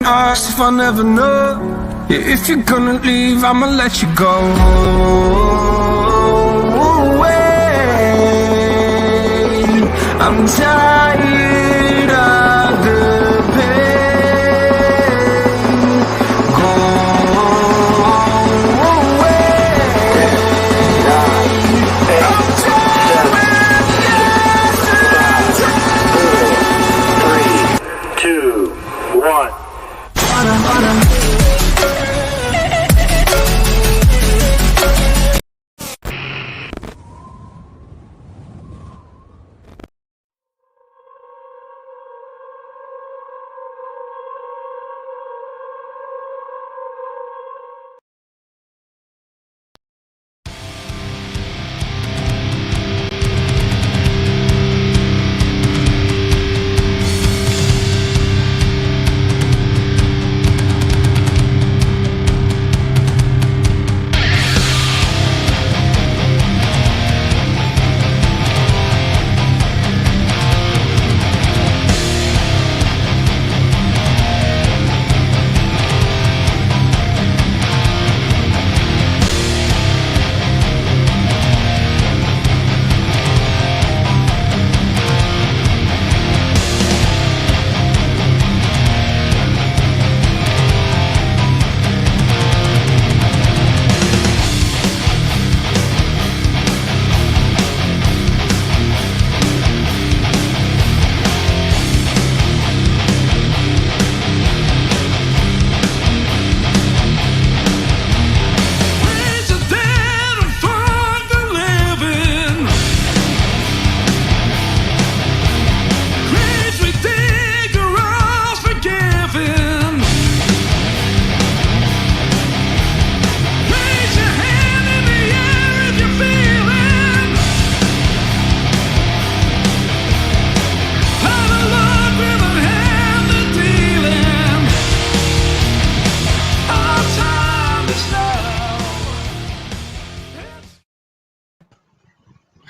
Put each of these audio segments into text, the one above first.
Ask if I never know. Yeah, if you're gonna leave, I'ma let you go. Away. I'm tired of the pain. Go away. I'm tired of 3, 2, 1.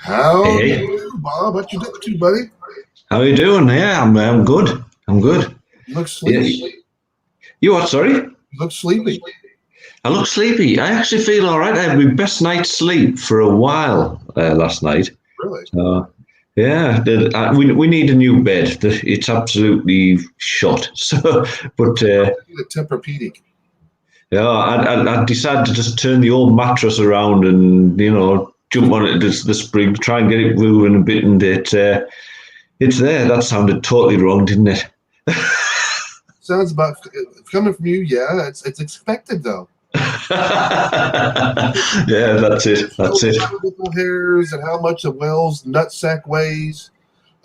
Hey, Bob, what you up to, buddy? How are you doing? Yeah, I'm good. I'm good. You look sleepy. Yeah. You what? Sorry? You look sleepy. I look sleepy. I actually feel all right. I had my best night's sleep for a while last night. Really? Yeah, we need a new bed. It's absolutely shot. So, but A Tempur-Pedic. yeah, I decided to just turn the old mattress around and jump on it the spring, try and get it moving a bit, and it's there. That sounded totally wrong, didn't it? Sounds about coming from you. Yeah, it's expected though. Yeah, that's it. That's it. Hairs and how much a whale's nutsack weighs.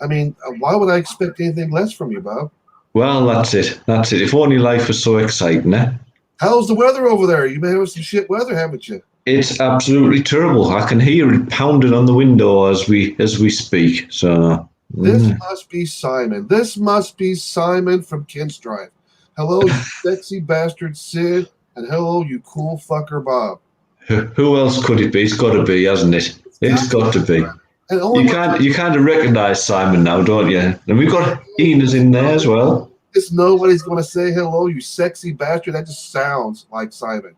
I mean, why would I expect anything less from you, Bob? Well, that's it. That's it. If only life was so exciting, eh? How's the weather over there? You've been having some shit weather, haven't you? It's absolutely terrible. I can hear it pounding on the window as we speak. So this must be Simon. This must be Simon from Kinstrife. Hello, you sexy bastard Sid, and hello, you cool fucker Bob. Who else could it be? It's got to be, hasn't it? It's got to be. You kind of recognise Simon now, don't you? And we've got Ina's in there as well. Just nobody's going to say hello, you sexy bastard. That just sounds like Simon.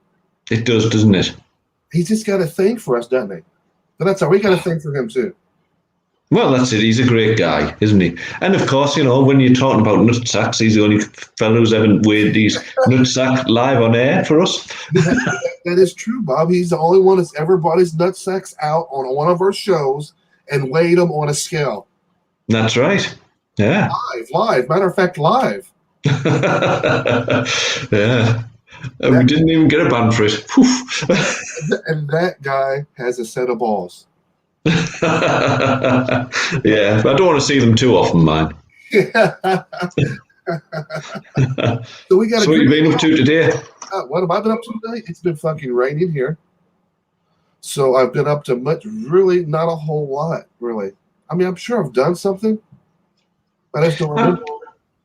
It does, doesn't it? He's just got a thing for us, doesn't he? But that's all. We got a thing for him too. Well, that's it. He's a great guy, isn't he? And of course, when you're talking about nutsacks, he's the only fellow who's ever weighed these nutsack live on air for us. That is true, Bob. He's the only one that's ever brought his nutsacks out on one of our shows and weighed them on a scale. That's right. Yeah. Live. Matter of fact, live. Yeah. We didn't even get a ban for it. And that guy has a set of balls. Yeah, but I don't want to see them too often, man. So we got. So what have you been up to today? What have I been up to today? It's been fucking raining here. So I've been up to really not a whole lot, really. I mean, I'm sure I've done something, but I just don't remember.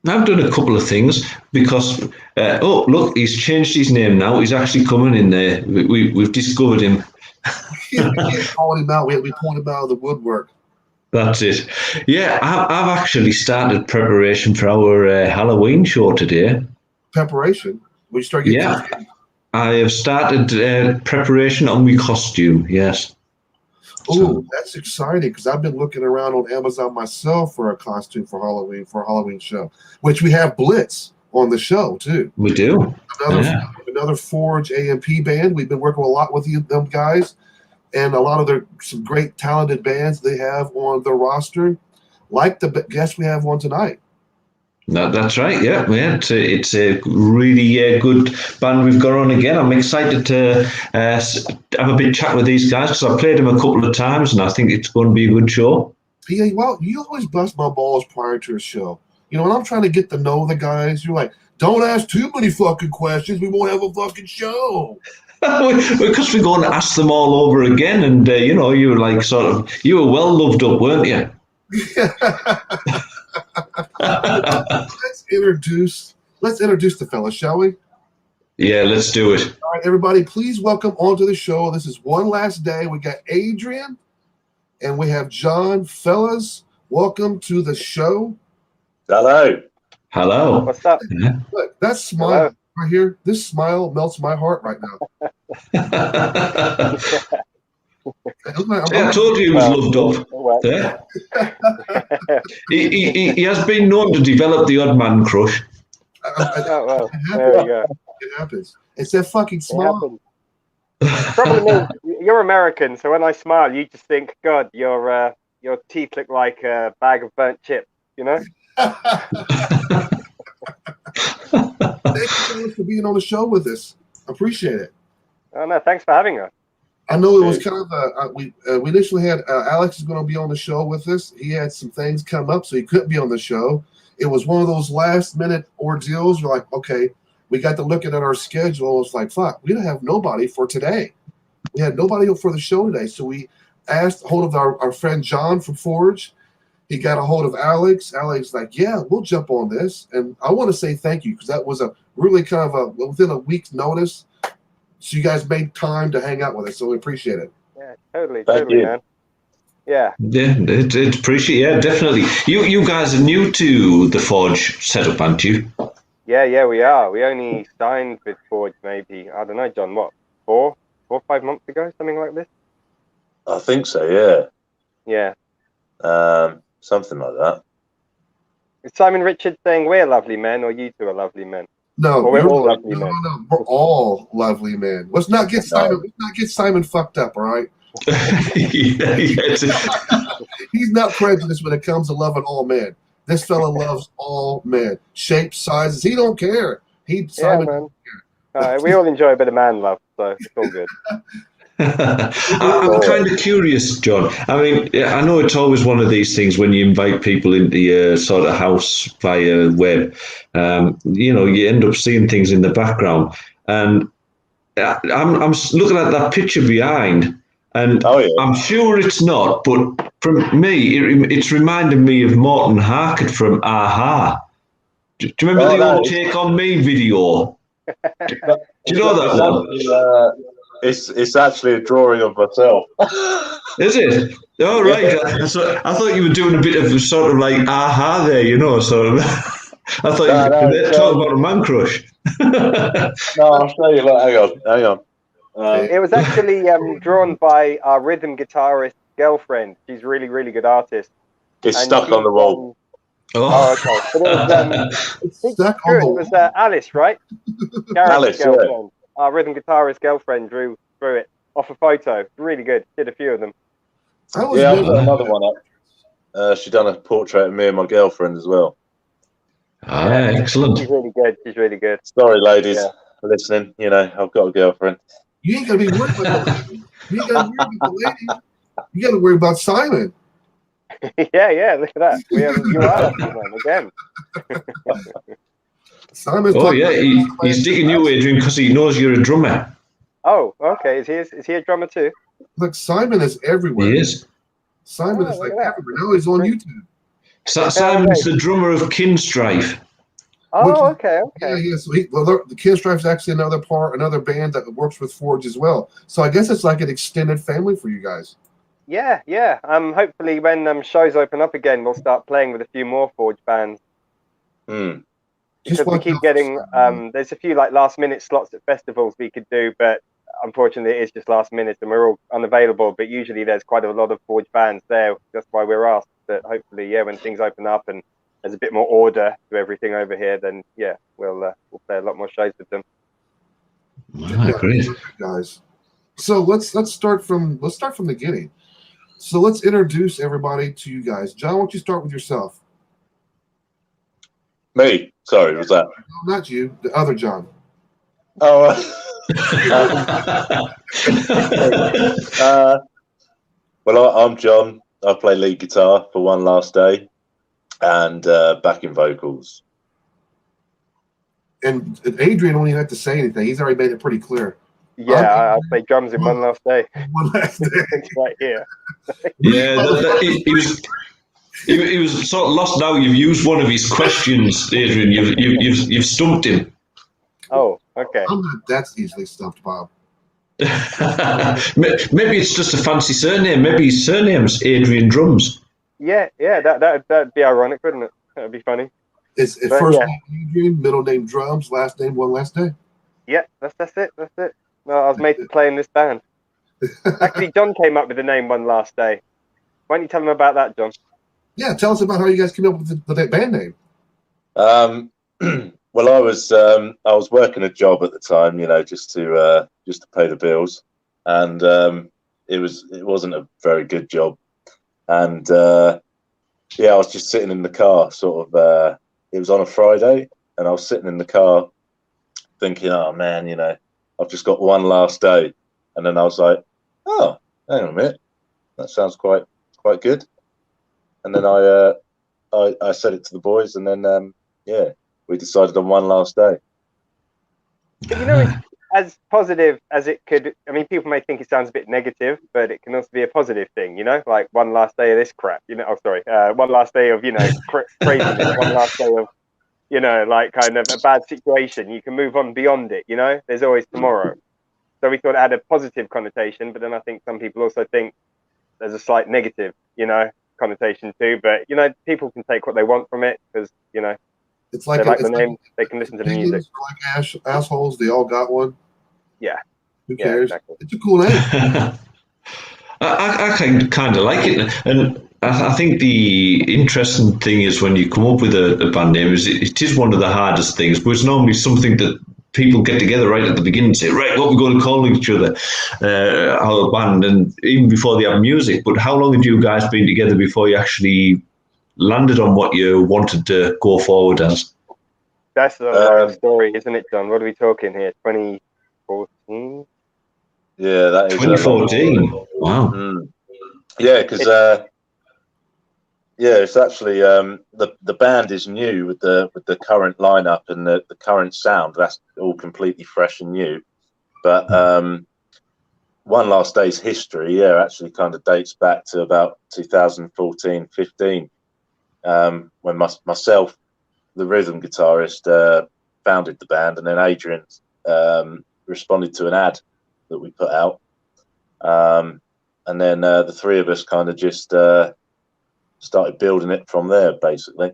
I've done a couple of things because, oh, look, he's changed his name now. He's actually coming in there. We've discovered him. We pulled him out. We pulled him out of the woodwork. That's it. Yeah, I've actually started preparation for our Halloween show today. preparation. We start getting. Yeah, I have started preparation on my costume. Yes. Oh, that's exciting because I've been looking around on Amazon myself for a costume for a Halloween show, which we have Blitz on the show too. We do. Another Forge AMP band. We've been working a lot with them guys, and a lot of some great talented bands they have on their roster, like the guest we have on tonight. That's right. Yeah. It's a really good band we've got on again. I'm excited to have a bit chat with these guys because I've played them a couple of times and I think it's going to be a good show. Yeah, well, you always bust my balls prior to a show. When I'm trying to get to know the guys, you're like, don't ask too many fucking questions. We won't have a fucking show. Because we're going to ask them all over again. And, you were like you were well loved up, weren't you? Let's introduce the fellas, shall we? Yeah, let's do it. All right, everybody, please welcome onto the show. This is one last day. We got Adrian and we have John. Fellas, welcome to the show. Hello. What's up? Yeah. Look, that smile right here, this smile melts my heart right now. I told you he was loved up. Yeah. he has been known to develop the odd man crush. Well, there you go. It happens. It's that fucking smile. Problem is, you're American, so when I smile, you just think, God, your teeth look like a bag of burnt chips, you know? Thank you so much for being on the show with us. Appreciate it. Oh, no, thanks for having us. I know it was kind of we initially had Alex is going to be on the show with us. He had some things come up, so he couldn't be on the show. It was one of those last minute ordeals. We're like, okay, we got to looking at our schedule. It's like, fuck, we don't have nobody for today. We had nobody for the show today, so we asked hold of our friend John from Forge. He got a hold of Alex. Alex like, yeah, we'll jump on this. And I want to say thank you because that was a really kind of within a week's notice. So you guys made time to hang out with us, so we appreciate it. Yeah, totally, man. Yeah. Yeah, it's appreciate. Yeah, definitely. You guys are new to the Forge setup, aren't you? Yeah, we are. We only signed with Forge maybe, I don't know, John, what, 4 or 5 months ago, something like this? I think so, yeah. Yeah. Something like that. Is Simon Richards saying we're lovely men or you two are lovely men? No, we're all lovely men. No, we're all lovely men. Let's not get Simon fucked up, all right? Yeah. He's not prejudiced when it comes to loving all men. This fella loves all men, shapes, sizes. He don't care. Simon man. We all enjoy a bit of man love, so it's all good. I'm kind of curious, John. I mean, I know it's always one of these things when you invite people into your sort of house via web. You end up seeing things in the background, and I'm looking at that picture behind, and I'm sure it's not, but from me, it's reminded me of Morton Harkett from Aha. Do you remember the old Take On Me video? Do you know that one? It's actually a drawing of myself. Is it? Oh, right. Yeah. I thought you were doing a bit of sort of like Aha there, sort of. I thought you were talking about a man crush. No, I'll show you. Hang on. It was actually drawn by our rhythm guitarist girlfriend. She's a really, really good artist. It's stuck on the wall. Okay. But it was Alice, right? Alice, girlfriend. Our rhythm guitarist girlfriend drew it off a photo. Really good. Did a few of them. I've got another one up. She done a portrait of me and my girlfriend as well. Excellent. She's really good. Sorry, ladies, for listening. I've got a girlfriend. You ain't gonna be worried about the ladies. You ain't gotta worry about the ladies. You gotta worry about Simon. Yeah, look at that. We have you are again. Simon's he's digging you, Adrian, because he knows you're a drummer. Oh, okay. Is he a drummer too? Look, Simon is everywhere. He is. Simon is like everywhere. Now he's on YouTube. Simon's the drummer of Kinstrife. Oh, okay. Yeah. So the Kinstrife is actually another band that works with Forge as well. So I guess it's like an extended family for you guys. Yeah. Hopefully, when shows open up again, we'll start playing with a few more Forge bands. because we keep getting there's a few like last minute slots at festivals we could do, but unfortunately it is just last minute and we're all unavailable. But usually there's quite a lot of Forge fans there. That's why we're asked. But hopefully, yeah, when things open up and there's a bit more order to everything over here, then yeah, we'll play a lot more shows with them. Great, guys. So let's start from the beginning. So let's introduce everybody to you guys. John, why don't you start with yourself? Me? Sorry, was that? No, not you. The other John. Oh. Well, I'm John. I play lead guitar for One Last Day and backing vocals. And Adrian don't even have to say anything. He's already made it pretty clear. Yeah, I play drums in One Last Day. One Last Day. Right here. Yeah, he was sort of lost now. You've used one of his questions, Adrian. You've stumped him. Oh, okay. That's easily stumped, Bob. Maybe it's just a fancy surname. Maybe his surname's Adrian Drums. Yeah, that'd be ironic, wouldn't it? That'd be funny. It's first name Adrian, middle name Drums, last name One Last Day. Yeah, that's it. No, I was made to play in this band. Actually, John came up with the name One Last Day. Why don't you tell him about that, John? Yeah, tell us about how you guys came up with the band name. Well, I was working a job at the time, just to pay the bills, and it wasn't a very good job, and I was just sitting in the car, sort of. It was on a Friday, and I was sitting in the car, thinking, "Oh man, I've just got one last day," and then I was like, "Oh, hang on a minute, that sounds quite good," and then I said it to the boys, and then we decided on One Last Day. But it's as positive as it could. I mean, people may think it sounds a bit negative, but it can also be a positive thing, like one last day of this crap, one last day of, craziness, one last day of, like kind of a bad situation. You can move on beyond it, there's always tomorrow. So we thought it had a positive connotation, but then I think some people also think there's a slight negative, connotation too. But, people can take what they want from it because, it's like they like the name, they can listen to the music. Like assholes, they all got one. Yeah. Who cares? Exactly. It's a cool name. I kind of like it, and I think the interesting thing is when you come up with a band name, it is one of the hardest things, but it's normally something that people get together right at the beginning and say, right, what we're going to call each other, our band, and even before they have music. But how long had you guys been together before you actually landed on what you wanted to go forward as? That's a long story, isn't it, John? What are we talking here? 2014? Yeah, that is 2014. Wow. Yeah, because it's actually the band is new with the current lineup and the current sound. That's all completely fresh and new. But One Last Day's history, actually kind of dates back to about 2014-15. When myself, the rhythm guitarist, founded the band, and then Adrian responded to an ad that we put out, and then the three of us kind of just started building it from there, basically.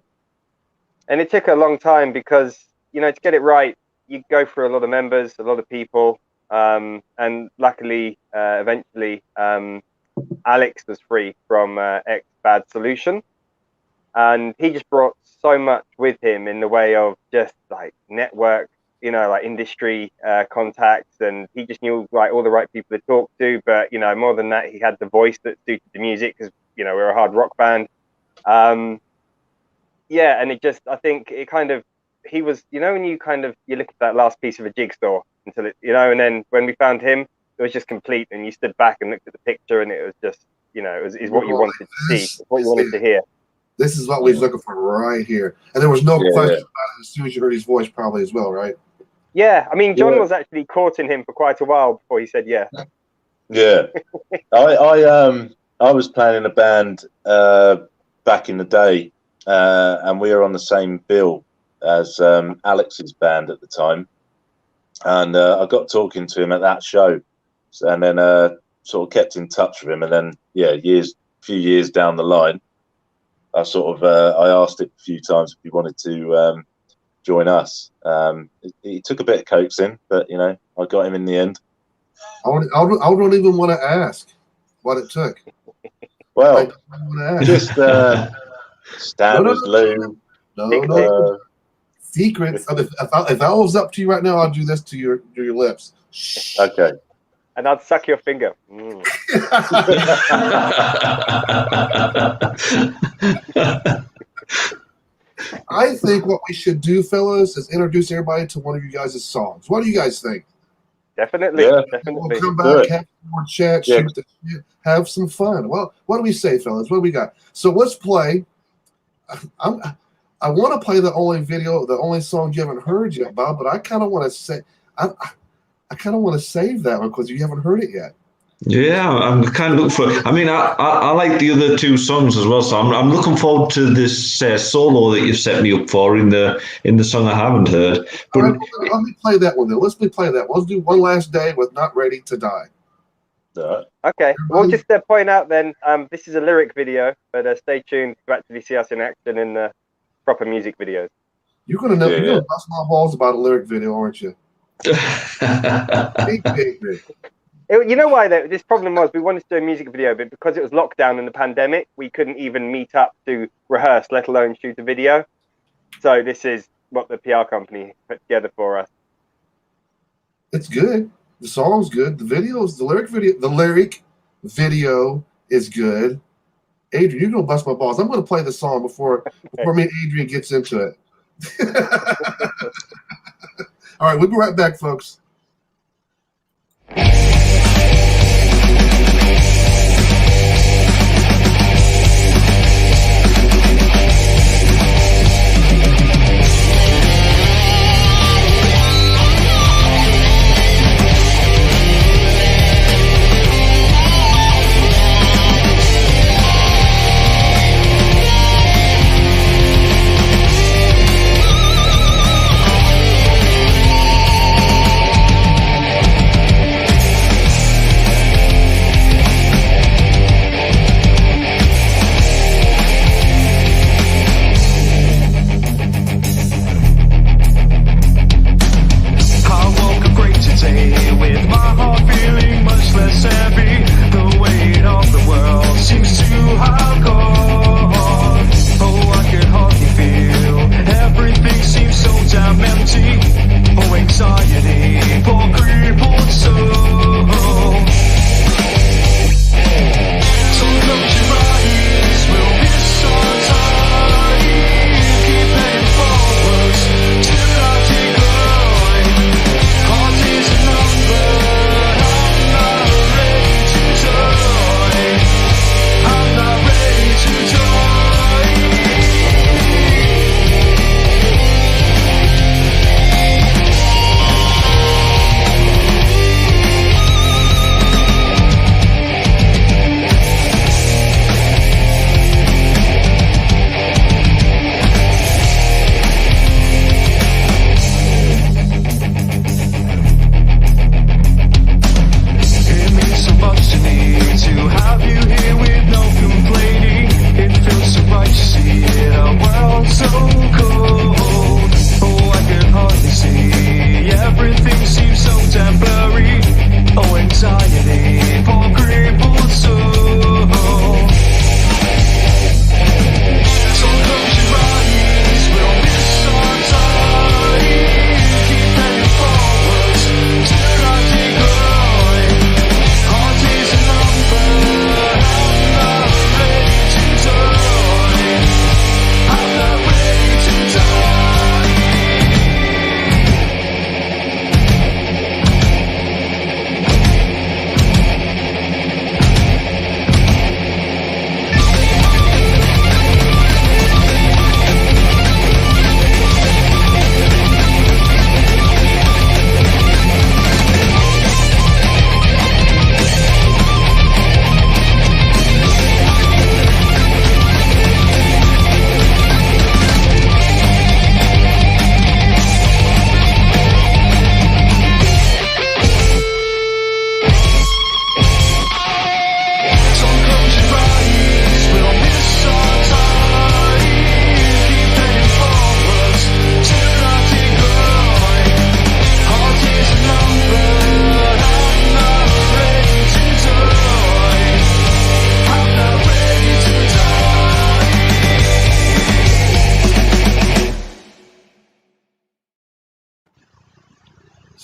And it took a long time because to get it right, you go through a lot of members, a lot of people, and luckily, eventually, Alex was free from ex Bad Solution. And he just brought so much with him in the way of just like network, like industry contacts, and he just knew like all the right people to talk to. But more than that, he had the voice that suited the music because we're a hard rock band. And it just, I think it kind of, he was, when you look at that last piece of a jigsaw until it, and then when we found him, it was just complete, and you stood back and looked at the picture, and it was just, is what you wanted to see, what you wanted to hear. This is what we was looking for right here. And there was no question about it as soon as you heard his voice, probably as well, right? Yeah, I mean, John was actually courting him for quite a while before he said yeah. Yeah, I was playing in a band back in the day, and we were on the same bill as Alex's band at the time, and I got talking to him at that show, and then sort of kept in touch with him, and then few years down the line, I sort of I asked it a few times if he wanted to join us. He took a bit of coaxing, but you know, I got him in the end. I don't even want to ask what it took. Well, just standards, No. Lou. No. Secrets. If I was up to you right now, I'd do this to your lips. Shh. Okay. And I'd suck your finger. Mm. I think what we should do, fellas, is introduce everybody to one of you guys' songs. What do you guys think? Definitely. Yeah. Definitely. We'll come back, have some more chat, Yeah. shoot the shit, have some fun. Well, what do we say, fellas? What do we got? So let's play. I want to play the only song you haven't heard yet, Bob, but I kind of want to say I kind of want to save that one because you haven't heard it yet. Yeah, I'm kind of looking for. I mean, I like the other two songs as well, so I'm looking forward to this solo that you've set me up for in the song I haven't heard. But All right, let me play that one then. Let's play that one. Let's do One Last Day with Not Ready to Die. Okay. Well, just to point out then, this is a lyric video, but stay tuned to actually see us in action in the proper music videos. You're gonna know. You're gonna bust my balls about a lyric video, aren't you? Big. You know why though? This problem was we wanted to do a music video, but because it was lockdown and the pandemic, we couldn't even meet up to rehearse, let alone shoot a video. So this is what the PR company put together for us. It's good. The song's good. The lyric video is good. Adrian, you're gonna bust my balls. I'm gonna play the song before me and Adrian gets into it. All right, we'll be right back, folks.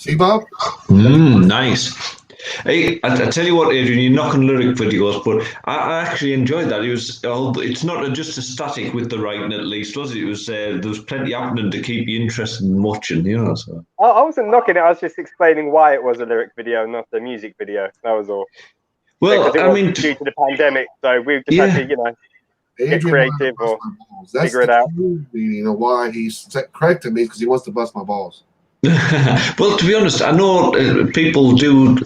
See, Bob? Nice. Hey, I tell you what, Adrian, you're knocking lyric videos, but I actually enjoyed that. It's not just a static with the writing, at least, was it? It was there was plenty happening to keep you interested in watching, you know. So I wasn't knocking it. I was just explaining why it was a lyric video, not a music video. That was all. well, Because it was due to the pandemic, so we've just had to, get creative or figure it out. Why he's correcting me, because he wants to bust my balls. well, to be honest, I know people do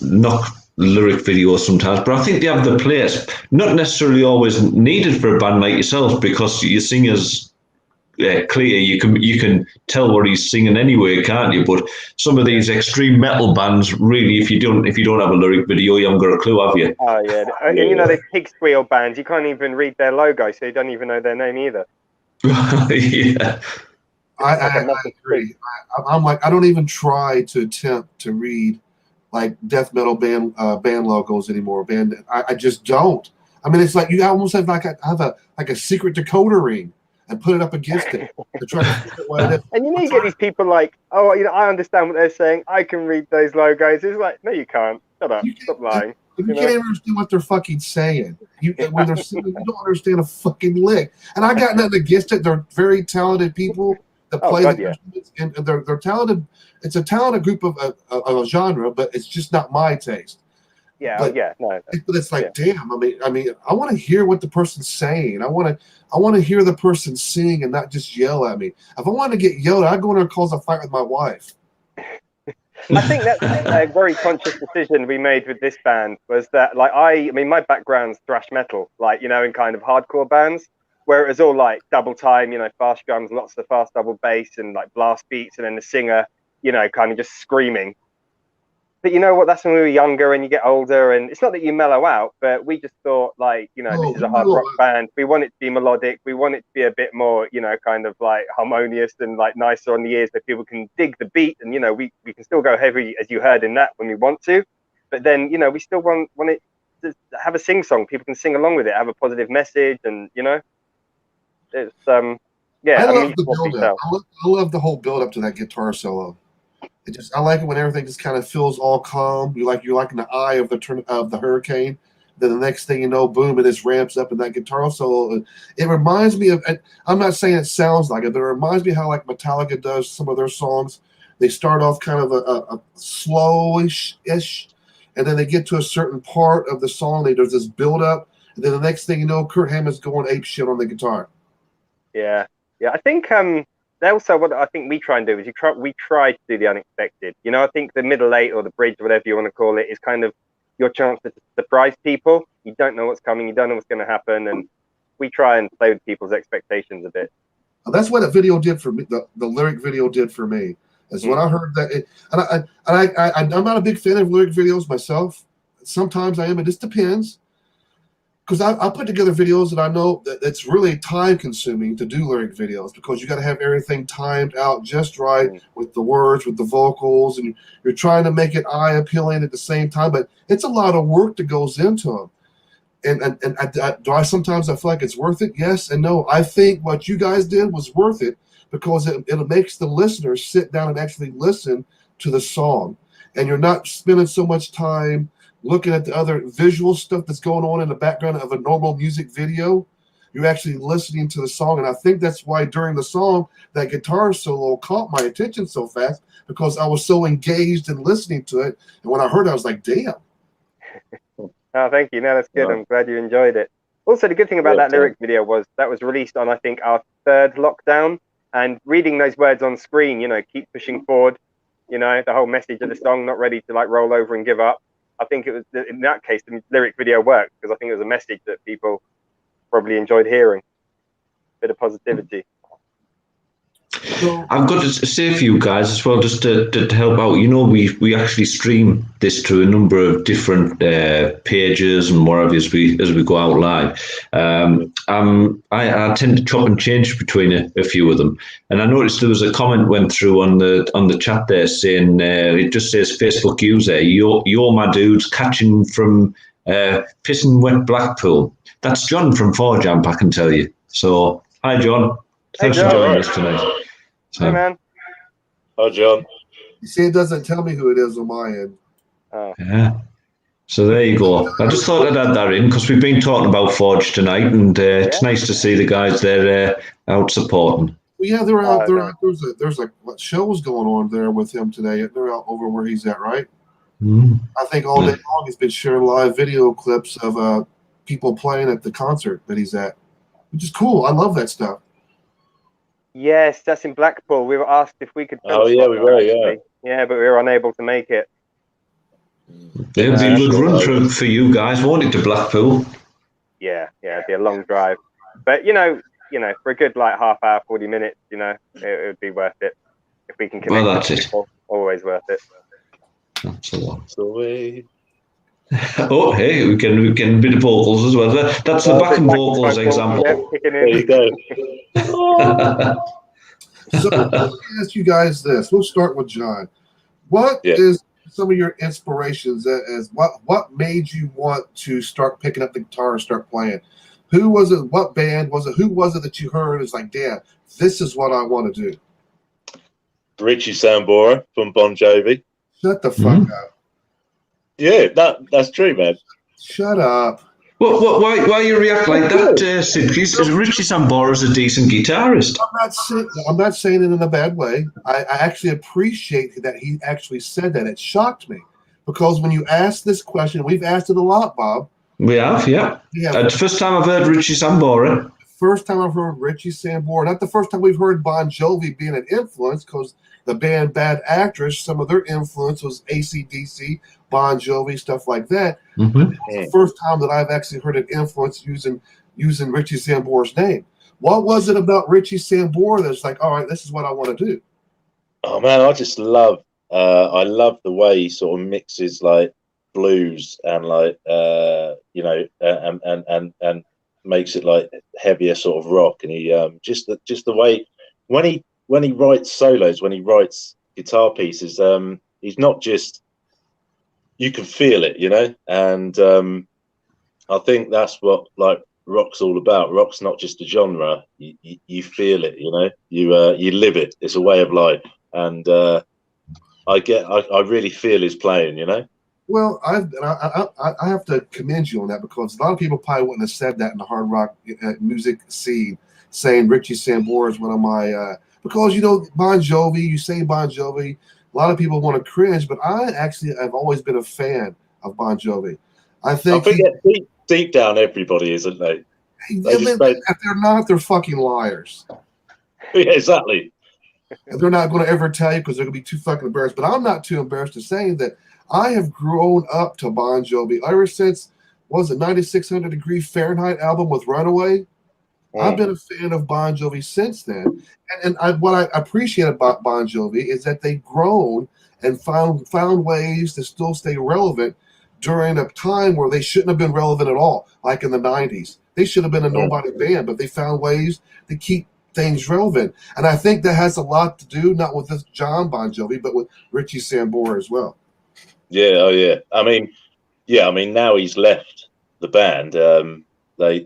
knock lyric videos sometimes, but I think they have the place. Not necessarily always needed for a band like yourself, because your singer's clear. You can tell what he's singing anyway, can't you? But some of these extreme metal bands, really, if you don't have a lyric video, you haven't got a clue, have you? Oh yeah, and these pig squeal bands, you can't even read their logo, so you don't even know their name either. Yeah. I agree. I'm like, I don't even try to attempt to read like death metal band logos anymore. I just don't. I mean, it's like you almost have have a secret decoder ring and put it up against it to try to figure out what it is. And you get these people like, oh, I understand what they're saying. I can read those logos. It's like, no, you can't. Shut up. Stop lying. You can't even understand what they're fucking saying. When they're singing, you don't understand a fucking lick. And I got nothing against it. They're very talented people that play the instruments, and they're talented. It's a talented group of a genre, but it's just not my taste. Yeah, but, no. But it's like, damn. I mean, I want to hear what the person's saying. I want to hear the person sing and not just yell at me. If I want to get yelled at, I go in there and cause a fight with my wife. I think that's a very conscious decision we made with this band, was that, like, I mean, my background's thrash metal, like, in kind of hardcore bands, where it was all like double time, fast drums, lots of fast double bass and like blast beats, and then the singer, kind of just screaming. But you know what? That's when we were younger and you get older, and it's not that you mellow out, but we just thought, like, this is a hard rock band. We want it to be melodic. We want it to be a bit more, kind of like harmonious and like nicer on the ears, that people can dig the beat. And, we can still go heavy, as you heard in that, when we want to. But then, we still want it to have a sing song. People can sing along with it, have a positive message, and, it's, yeah. I love the build up. I love the whole build up to that guitar solo. I like it when everything just kind of feels all calm. You're like in the eye of the hurricane. Then the next thing you know, boom, it just ramps up in that guitar solo. It reminds me of. I'm not saying it sounds like it, but it reminds me how like Metallica does some of their songs. They start off kind of a slowish-ish, and then they get to a certain part of the song. There's this build up, and then the next thing you know, Kurt Hammond's going ape shit on the guitar. Yeah. I think also what I think we try and do is we try to do the unexpected. I think the middle eight or the bridge, whatever you want to call it, is kind of your chance to surprise people. You don't know what's coming, you don't know what's going to happen, and we try and play with people's expectations a bit. That's what a video did for me. The lyric video did for me is when I heard that. I'm not a big fan of lyric videos myself. Sometimes I am. It just depends. Because I put together videos and I know that it's really time consuming to do lyric videos, because you got to have everything timed out just right with the words, with the vocals, and you're trying to make it eye appealing at the same time. But it's a lot of work that goes into them. And do I sometimes feel like it's worth it? Yes and no. I think what you guys did was worth it, because it makes the listeners sit down and actually listen to the song, and you're not spending so much time looking at the other visual stuff that's going on in the background of a normal music video. You're actually listening to the song. And I think that's why during the song, that guitar solo caught my attention so fast, because I was so engaged in listening to it. And when I heard it, I was like, damn. Oh, thank you. No, that's good. I'm glad you enjoyed it. Also, the good thing about that lyric video was that was released on, I think, our third lockdown. And reading those words on screen, keep pushing forward, the whole message of the song, not ready to like roll over and give up. I think it was, in that case, the lyric video worked, because I think it was a message that people probably enjoyed hearing. Bit of positivity. I've got to say for you guys as well, just to help out. We actually stream this to a number of different pages and whatever as we go out live. I tend to chop and change between a few of them, and I noticed there was a comment went through on the chat there saying it just says Facebook user, you're my dudes catching from pissing wet Blackpool. That's John from 4Jump, I can tell you. So hi John, thanks for joining us tonight. Hey man. Hi John. You see, it doesn't tell me who it is on my end. Oh. Yeah. So there you go. I just thought I'd add that in because we've been talking about Forge tonight, and it's nice to see the guys there out supporting. Well, yeah, they're out. They're out. There's what shows going on there with him today. They're out over where he's at, right? I think all day long he's been sharing live video clips of people playing at the concert that he's at, which is cool. I love that stuff. Yes, that's in Blackpool. We were asked if we could. Oh yeah, we were. Yeah. Yeah, but we were unable to make it. It'd be a good run for you guys, won't it, to Blackpool? Yeah, it'd be a long drive, but you know, for a good like half hour, 40 minutes, it would be worth it if we can connect. Well, that's it. People. Always worth it. That's a lot. So oh, hey, we can a bit of vocals as well. That's the backing vocals example. There you go. So let me ask you guys this. We'll start with John. What is some of your inspirations as what made you want to start picking up the guitar and start playing? Who was it? What band was it? Who was it that you heard? It's like, damn, this is what I want to do. Richie Sambora from Bon Jovi. Shut the fuck up. Yeah, that's true, man. Shut up. Why you react like that, Sid? Richie Sambora's a decent guitarist. I'm not saying it in a bad way. I actually appreciate that he actually said that. It shocked me because when you ask this question, we've asked it a lot, Bob. We have, yeah. It's the first time I've heard Richie Sambora. First time I've heard Richie Sambora. Not the first time we've heard Bon Jovi being an influence, because the band Bad Actress, some of their influence was AC/DC, Bon Jovi, stuff like that. It's the first time that I've actually heard an influence using Richie Sambora's name. What was it about Richie Sambora that's like, all right, this is what I want to do? Oh man, I just love I love the way he sort of mixes like blues and like and makes it like heavier sort of rock, and he just the way when he writes solos, when he writes guitar pieces, he's not just, you can feel it, and I think that's what like rock's all about. Rock's not just a genre, you feel it, you live it. It's a way of life, and I really feel his playing, Well, I have to commend you on that, because a lot of people probably wouldn't have said that in the hard rock music scene, saying Richie Sambora is one of my because Bon Jovi, you say Bon Jovi, a lot of people want to cringe, but I've always been a fan of Bon Jovi. I think deep down everybody, isn't they? If they're not, they're fucking liars. Yeah, exactly. And they're not going to ever tell you because they're going to be too fucking embarrassed. But I'm not too embarrassed to say that I have grown up to Bon Jovi ever since, what was it, 9600 Fahrenheit album with Runaway? I've been a fan of Bon Jovi since then. And what I appreciate about Bon Jovi is that they've grown and found ways to still stay relevant during a time where they shouldn't have been relevant at all, like in the 90s. They should have been a nobody band, but they found ways to keep things relevant. And I think that has a lot to do, not with this John Bon Jovi, but with Richie Sambora as well. Yeah, oh yeah. I mean, now he's left the band. They're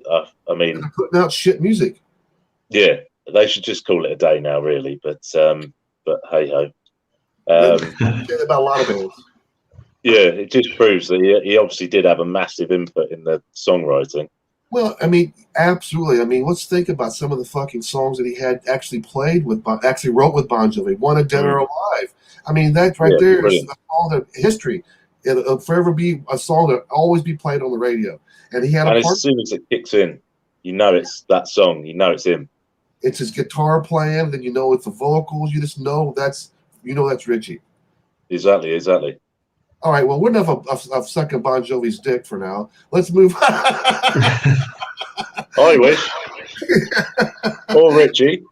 putting out shit music. Yeah, they should just call it a day now, really. But hey ho. About a lot of bands. Yeah, it just proves that he obviously did have a massive input in the songwriting. Well, I mean, absolutely. I mean, let's think about some of the fucking songs that he had actually wrote with Bon Jovi. Wanted Dead or Alive. I mean, that right there is a song that history. It'll forever be a song that always be played on the radio. And he had as soon as it kicks in, it's that song. It's him. It's his guitar playing. Then it's the vocals. You just know that's Richie. Exactly. All right. Well, we're enough of sucking Bon Jovi's dick for now. Let's move on. I wish. Or Richie.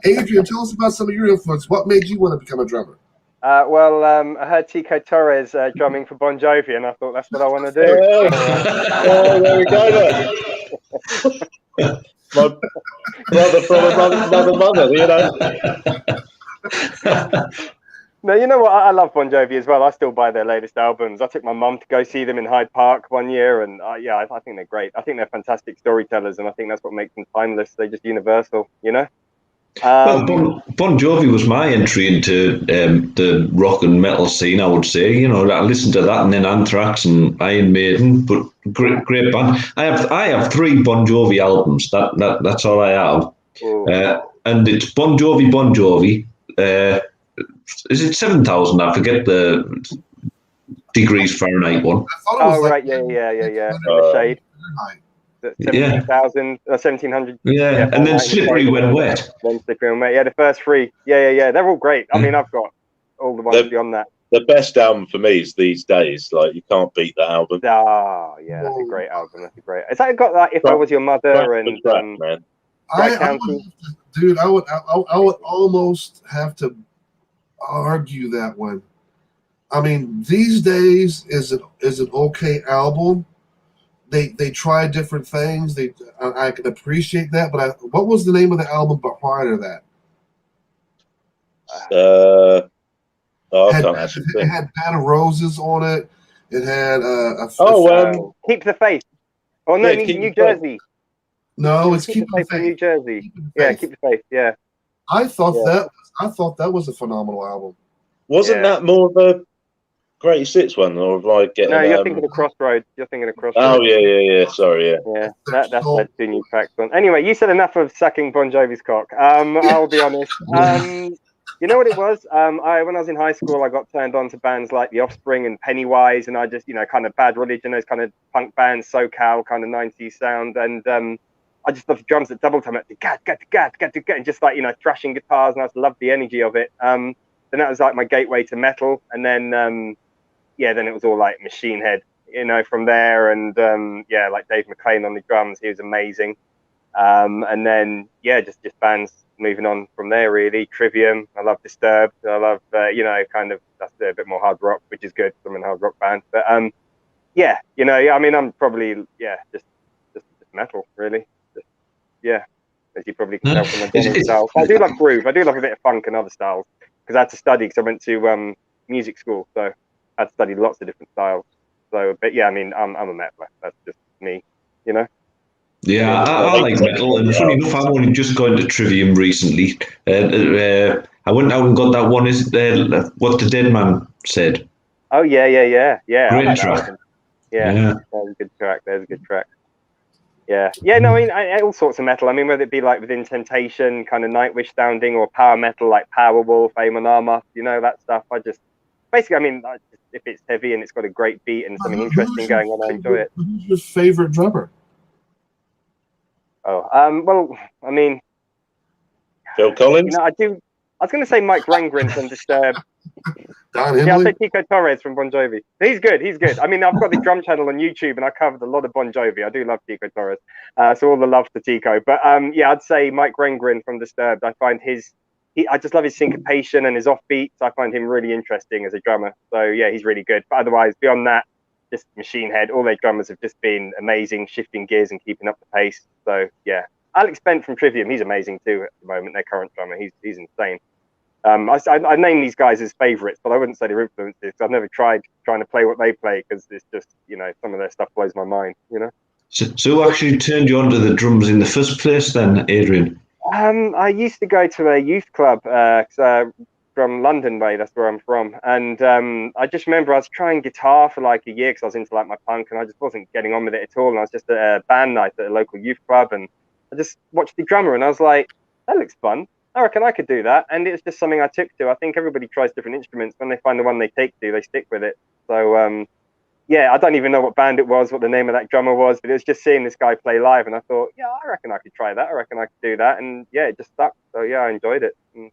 Adrian, tell us about some of your influence. What made you want to become a drummer? I heard Tico Torres drumming for Bon Jovi, and I thought that's what I want to do. There we go then. My brother from another mother, No, you know what? I love Bon Jovi as well. I still buy their latest albums. I took my mum to go see them in Hyde Park one year, and I think they're great. I think they're fantastic storytellers, and I think that's what makes them timeless. They're just universal, Well, bon Jovi was my entry into the rock and metal scene, I would say. You know, I listened to that and then Anthrax and Iron Maiden, but great band. I have 3 Bon Jovi albums. That's all I have. And it's Bon Jovi. Is it 7,000? I forget the degrees Fahrenheit one. Oh, right, yeah. The shade. 17,000, 1,700. Yeah, and then Slippery When Wet. Then Slippery When Wet. Yeah, the first 3. Yeah. They're all great. I mean, I've got all the ones beyond that. The best album for me is These Days. Like, you can't beat that album. Oh, yeah, that's a great album. Has that got that If I Was Your Mother and man? Dude, I would almost have to argue that one. I mean, These Days is an okay album. They try different things. I can appreciate that, but what was the name of the album prior to that? It had Bed of Roses on it. It had Keep the Faith. Oh no, New Jersey. No, it's Keep the Faith. New Jersey. Keep the Faith. Yeah. I thought that was a phenomenal album. Wasn't that more of a Greatest Hits one, or like getting? No, you're thinking of Crossroads. Oh yeah. Sorry, yeah. That's that 2 new tracks on. Anyway, you said enough of sucking Bon Jovi's cock. I'll be honest. You know what it was? When I was in high school, I got turned on to bands like The Offspring and Pennywise, and I just, kind of Bad Religion, those kind of punk bands, SoCal kind of 90s sound, and I just loved the drums at double time, and just like thrashing guitars, and I just loved the energy of it. Then that was like my gateway to metal, and then then it was all like Machine Head, from there, and like Dave McClain on the drums, he was amazing. And then just bands moving on from there, really. Trivium, I love Disturbed, I love kind of, that's a bit more hard rock, which is good, I'm in a hard rock band, but I mean, I'm probably just metal, really. As you probably can tell from my general style. I do love groove, I do love a bit of funk and other styles, because I had to study, because I went to music school, so I had studied lots of different styles. So, but I mean, I'm a metaler. That's just me, Yeah, I like metal, and funny enough, I'm only just going to Trivium recently. I went out and got that one. Is What the Dead Man Said? Oh yeah. Great track. Yeah, there's a good track. Yeah. No, I mean, all sorts of metal. I mean, whether it be like Within Temptation, kind of Nightwish sounding, or power metal like Powerwolf, Amon Amarth, that stuff. Basically, I mean, if it's heavy and it's got a great beat and something interesting going on, I enjoy it. Who's your favorite drummer? Oh, well, I mean, Phil Collins. I was going to say Mike Rangren from Disturbed. I'll say Tico Torres from Bon Jovi. He's good. I mean, I've got the drum channel on YouTube, and I covered a lot of Bon Jovi. I do love Tico Torres, so all the love to Tico. But I'd say Mike Rangren from Disturbed. I find I just love his syncopation and his offbeats. I find him really interesting as a drummer. So he's really good. But otherwise, beyond that, just Machine Head. All their drummers have just been amazing, shifting gears and keeping up the pace. So Alex Bent from Trivium, he's amazing too at the moment. Their current drummer, he's insane. I name these guys as favourites, but I wouldn't say they're influences, because I've never tried trying to play what they play, because it's just some of their stuff blows my mind. So who actually turned you on to the drums in the first place, then, Adrian? I used to go to a youth club from London way. That's where I'm from, and I just remember I was trying guitar for like a year, because I was into like my punk, and I just wasn't getting on with it at all. And I was just at a band night at a local youth club, and I just watched the drummer, and I was like, that looks fun. I reckon I could do that. And it's just something I took to. I think everybody tries different instruments. When they find the one they take to, they stick with it. So I don't even know what band it was, what the name of that drummer was, but it was just seeing this guy play live, and I thought, I reckon I could try that. I reckon I could do that. And it just stuck. So I enjoyed it. And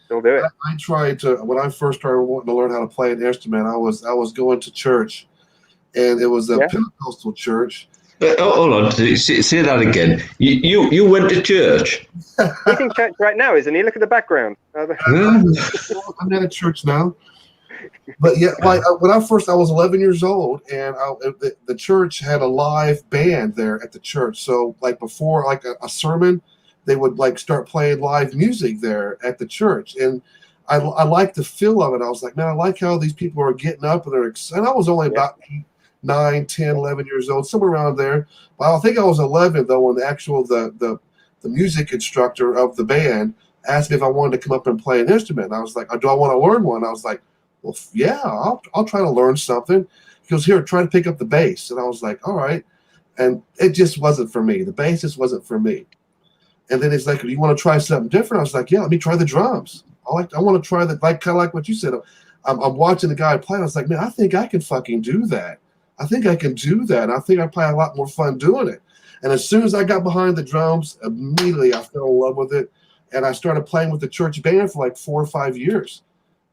still do it. I tried to, when I first started wanting to learn how to play an instrument, I was going to church, and it was a Pentecostal church. Hold on, say that again. You went to church? He's in church right now, isn't he? Look at the background. I'm at a church now. But when I was 11 years old, and the church had a live band there at the church. So like before like a sermon, they would like start playing live music there at the church. And I liked the feel of it. I was like, man, I like how these people are getting up, and I was only about 9, 10, 11 years old, somewhere around there. But I think I was 11 though when the music instructor of the band asked me if I wanted to come up and play an instrument. And I was like, do I want to learn one? I was like, well, yeah, I'll try to learn something. He goes, here, try to pick up the bass. And I was like, all right. And it just wasn't for me. The bass just wasn't for me. And then he's like, do you want to try something different? I was like, yeah, let me try the drums. I want to try the, like, kind of like what you said. I'm watching the guy play. And I was like, man, I think I can fucking do that. I think I can do that. I think I probably had a lot more fun doing it. And as soon as I got behind the drums, immediately I fell in love with it. And I started playing with the church band for like 4 or 5 years.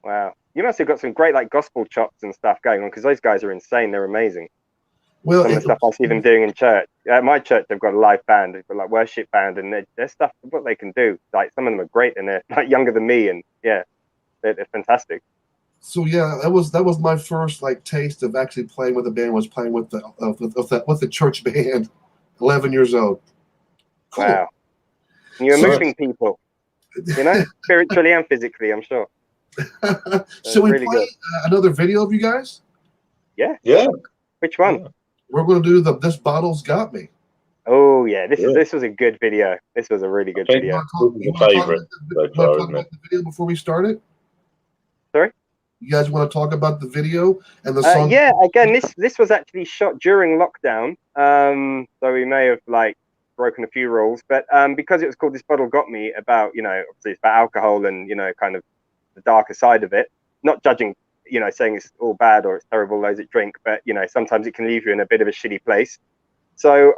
Wow. You must have got some great like gospel chops and stuff going on, because those guys are insane. They're amazing. Well, some of the stuff I see them doing in church. At my church, they've got a live band. They've got like worship band, and their stuff, what they can do. Like some of them are great, and they're like younger than me, and yeah, they're fantastic. So yeah, that was my first like taste of actually playing with a band. Was playing with the church band. 11 years old. Cool. Wow. And you're moving people, you know, spiritually and physically, I'm sure. So we really play another video of you guys? Yeah. Yeah. Which one? Yeah. We're going to do This Bottle's Got Me. Oh yeah, this was a good video. This was a really good video. This is my favorite so far, isn't it? The video before we start it? Sorry? You guys want to talk about the video and the song? Yeah, again, this was actually shot during lockdown. So we may have like broken a few rules, but because it was called This Bottle Got Me, about, you know, obviously it's about alcohol and, you know, kind of the darker side of it, not judging, you know, saying it's all bad or it's terrible those that drink, but, you know, sometimes it can leave you in a bit of a shitty place. So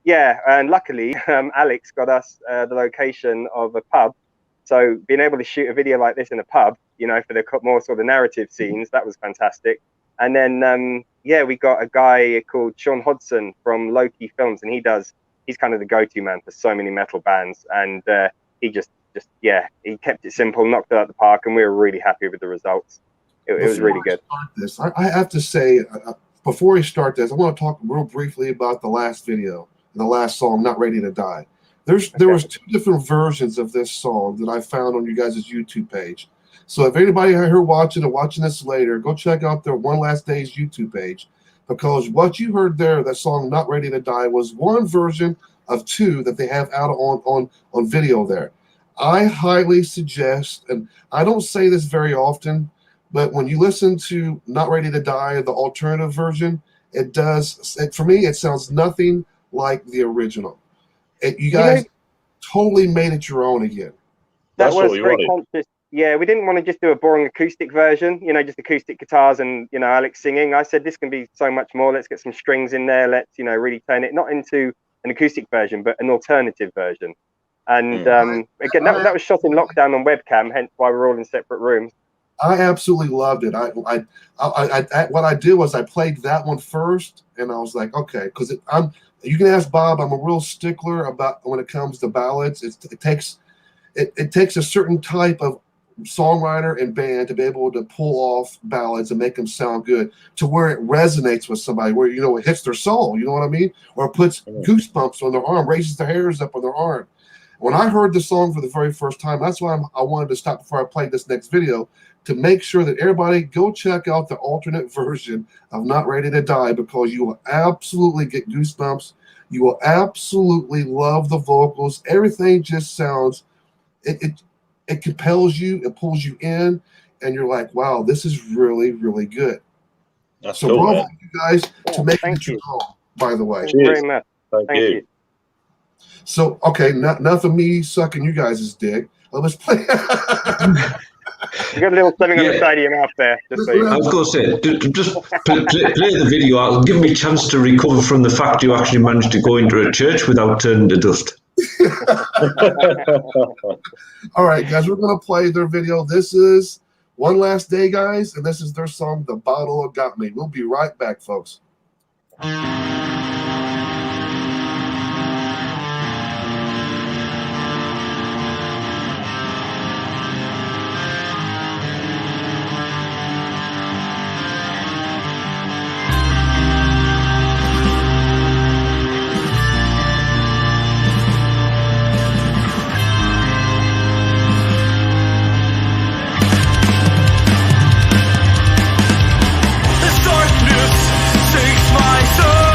yeah, and luckily Alex got us the location of a pub. So being able to shoot a video like this in a pub, you know, for the more sort of narrative scenes, that was fantastic. And then yeah, we got a guy called Sean Hodson from Loki Films, and he's kind of the go-to man for so many metal bands, and he just yeah, he kept it simple, knocked it out of the park, and we were really happy with the results. It was really good. I have to say, before we start this, I want to talk real briefly about the last video, the last song, Not Ready to Die. There was 2 different versions of this song that I found on you guys' YouTube page. So if anybody here watching this later, go check out their One Last Day's YouTube page, because what you heard there, that song Not Ready to Die, was one version of 2 that they have out on video there. I highly suggest, and I don't say this very often, but when you listen to Not Ready to Die, the alternative version, for me, it sounds nothing like the original. You guys totally made it your own again. That was very conscious. Yeah, we didn't want to just do a boring acoustic version, you know, just acoustic guitars and, you know, Alex singing. I said, this can be so much more. Let's get some strings in there. Let's, you know, really turn it not into an acoustic version, but an alternative version. And again, that was shot in lockdown on webcam, hence why we're all in separate rooms. I absolutely loved it. What I did was I played that one first, and I was like, okay, because you can ask Bob. I'm a real stickler about when it comes to ballads. It takes a certain type of songwriter and band to be able to pull off ballads and make them sound good, to where it resonates with somebody, where, you know, it hits their soul. You know what I mean? Or it puts goosebumps on their arm, raises the hairs up on their arm. When I heard the song for the very first time, that's why I wanted to stop before I played this next video, to make sure that everybody go check out the alternate version of Not Ready to Die, because you will absolutely get goosebumps. You will absolutely love the vocals. Everything just sounds, it compels you, it pulls you in, and you're like, wow, this is really, really good. That's so cool, bravo, you guys, to make thank it you. your own, by the way. Thank you very much. Thank you. So, okay, enough of me sucking you guys' dick. Let's play. You got a little something on the side of your mouth there. Just so you know. I was going to say, just play the video out. Give me a chance to recover from the fact you actually managed to go into a church without turning to dust. All right, guys, we're going to play their video. This is One Last Day, guys, and this is their song, The Bottle Got Me. We'll be right back, folks. This darkness takes my soul.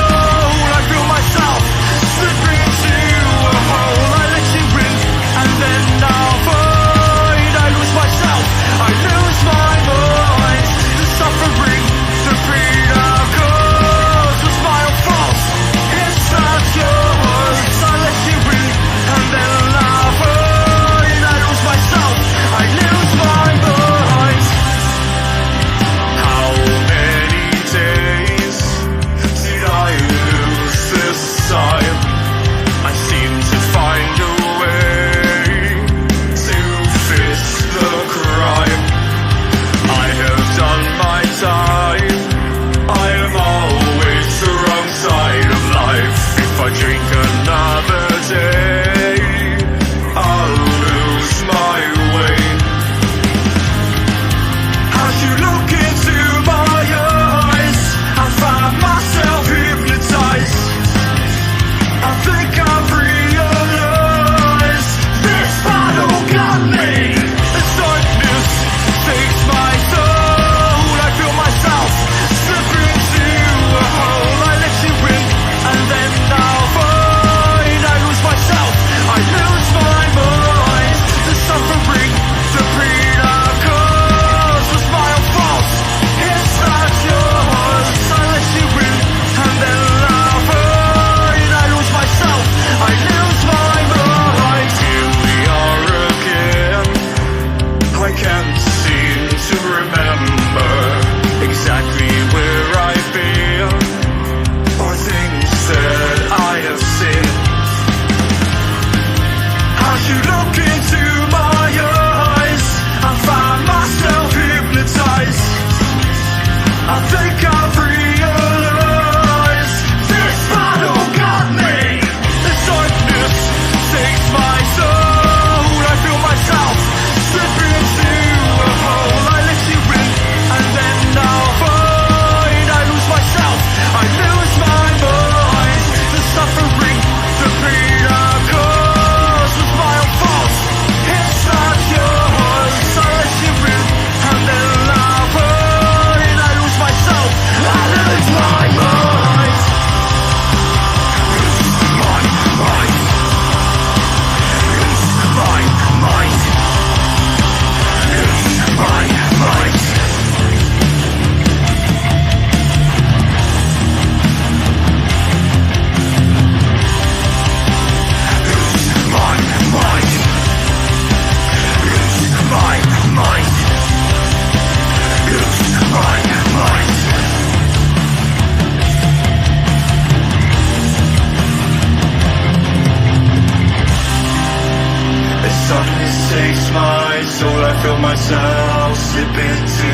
feel myself slip into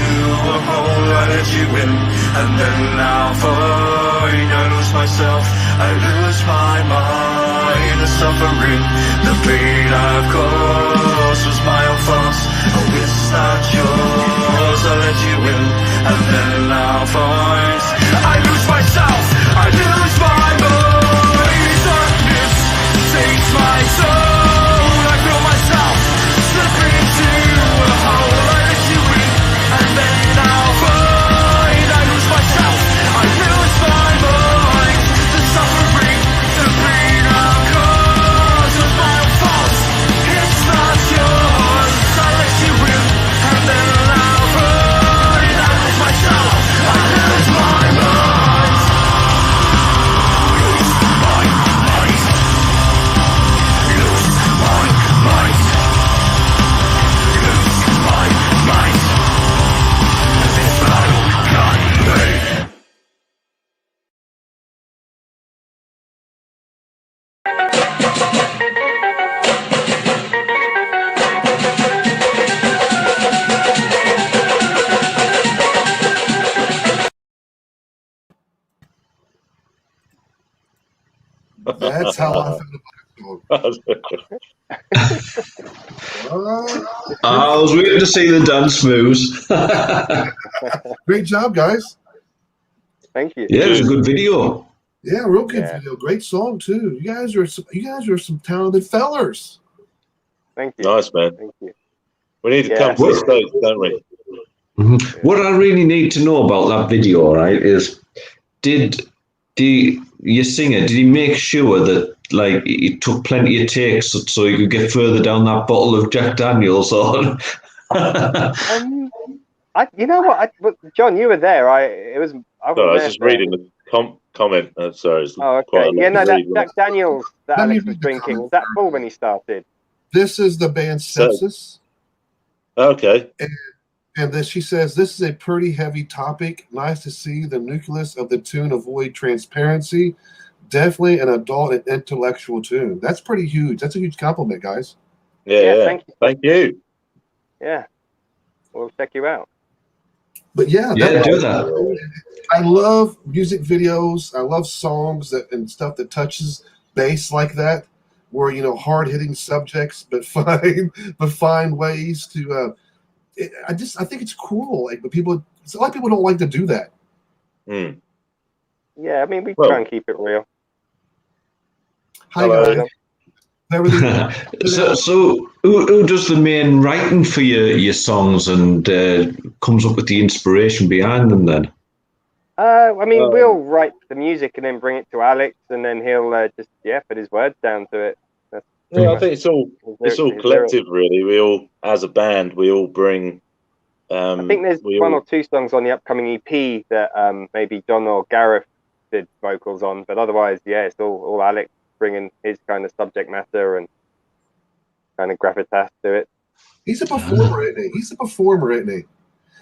a hole, I let you in, and then I'll find I lose myself, I lose my mind. The suffering, the pain I've caused was my own fault. Oh, it's not yours, I let you in, and then I'll find I lose myself, I lose my mind. Darkness takes my soul, I feel myself slip into a hole, I let you in, and then I'll find I lose myself, I lose my mind. The suffering, the pain I've caused was my own fault. It's not yours, I let you in, and then I'll find I lose myself, I lose my mind. Lose my mind. Lose my mind. Lose my mind. This battle can be. That's how I feel about it. I was waiting to see the dance moves. Great job, guys. Thank you. Yeah, it was a good video. Yeah, real good Yeah. video. Great song too. You guys are some talented fellers. Thank you. Nice, man. Thank you. We need to Yeah. come to the States, don't we? What I really need to know about that video, right, is did your singer, did he make sure that like he took plenty of takes so he could get further down that bottle of Jack Daniels on? You know what? But John, you were there. I No, wasn't I was there just for- reading the comment. Sorry. It's Oh, quite a okay. Yeah, no, lot to that read, Jack Daniels that Let me Alex was read the drinking, was comment that full first. when he started? This is the band So- Sepsis. Okay. And then she says, this is a pretty heavy topic. Nice to see the nucleus of the tune avoid transparency. Definitely an adult and intellectual tune. That's pretty huge. That's a huge compliment, guys. Yeah. Thank you. Thank you. Yeah. We'll check you out. But yeah, Yeah, do that. I love music videos. I love songs and stuff that touches bass like that, where hard hitting subjects, but find ways to. I think it's cool. Like, but a lot of people don't like to do that. Mm. Yeah, I mean, we Well- try and keep it real. Hi Hello. guys. Everything. So who does the main writing for your songs and comes up with the inspiration behind them then? I mean, we'll write the music and then bring it to Alex, and then he'll just put his words down to it. That's Yeah, I think it's all his collective, really. We all, as a band, we all bring. I think there's one or two songs on the upcoming EP that maybe John or Gareth did vocals on, but otherwise, it's all Alex bringing his kind of subject matter and kind of gravitas to it. He's a performer, isn't he? He's a performer, isn't he?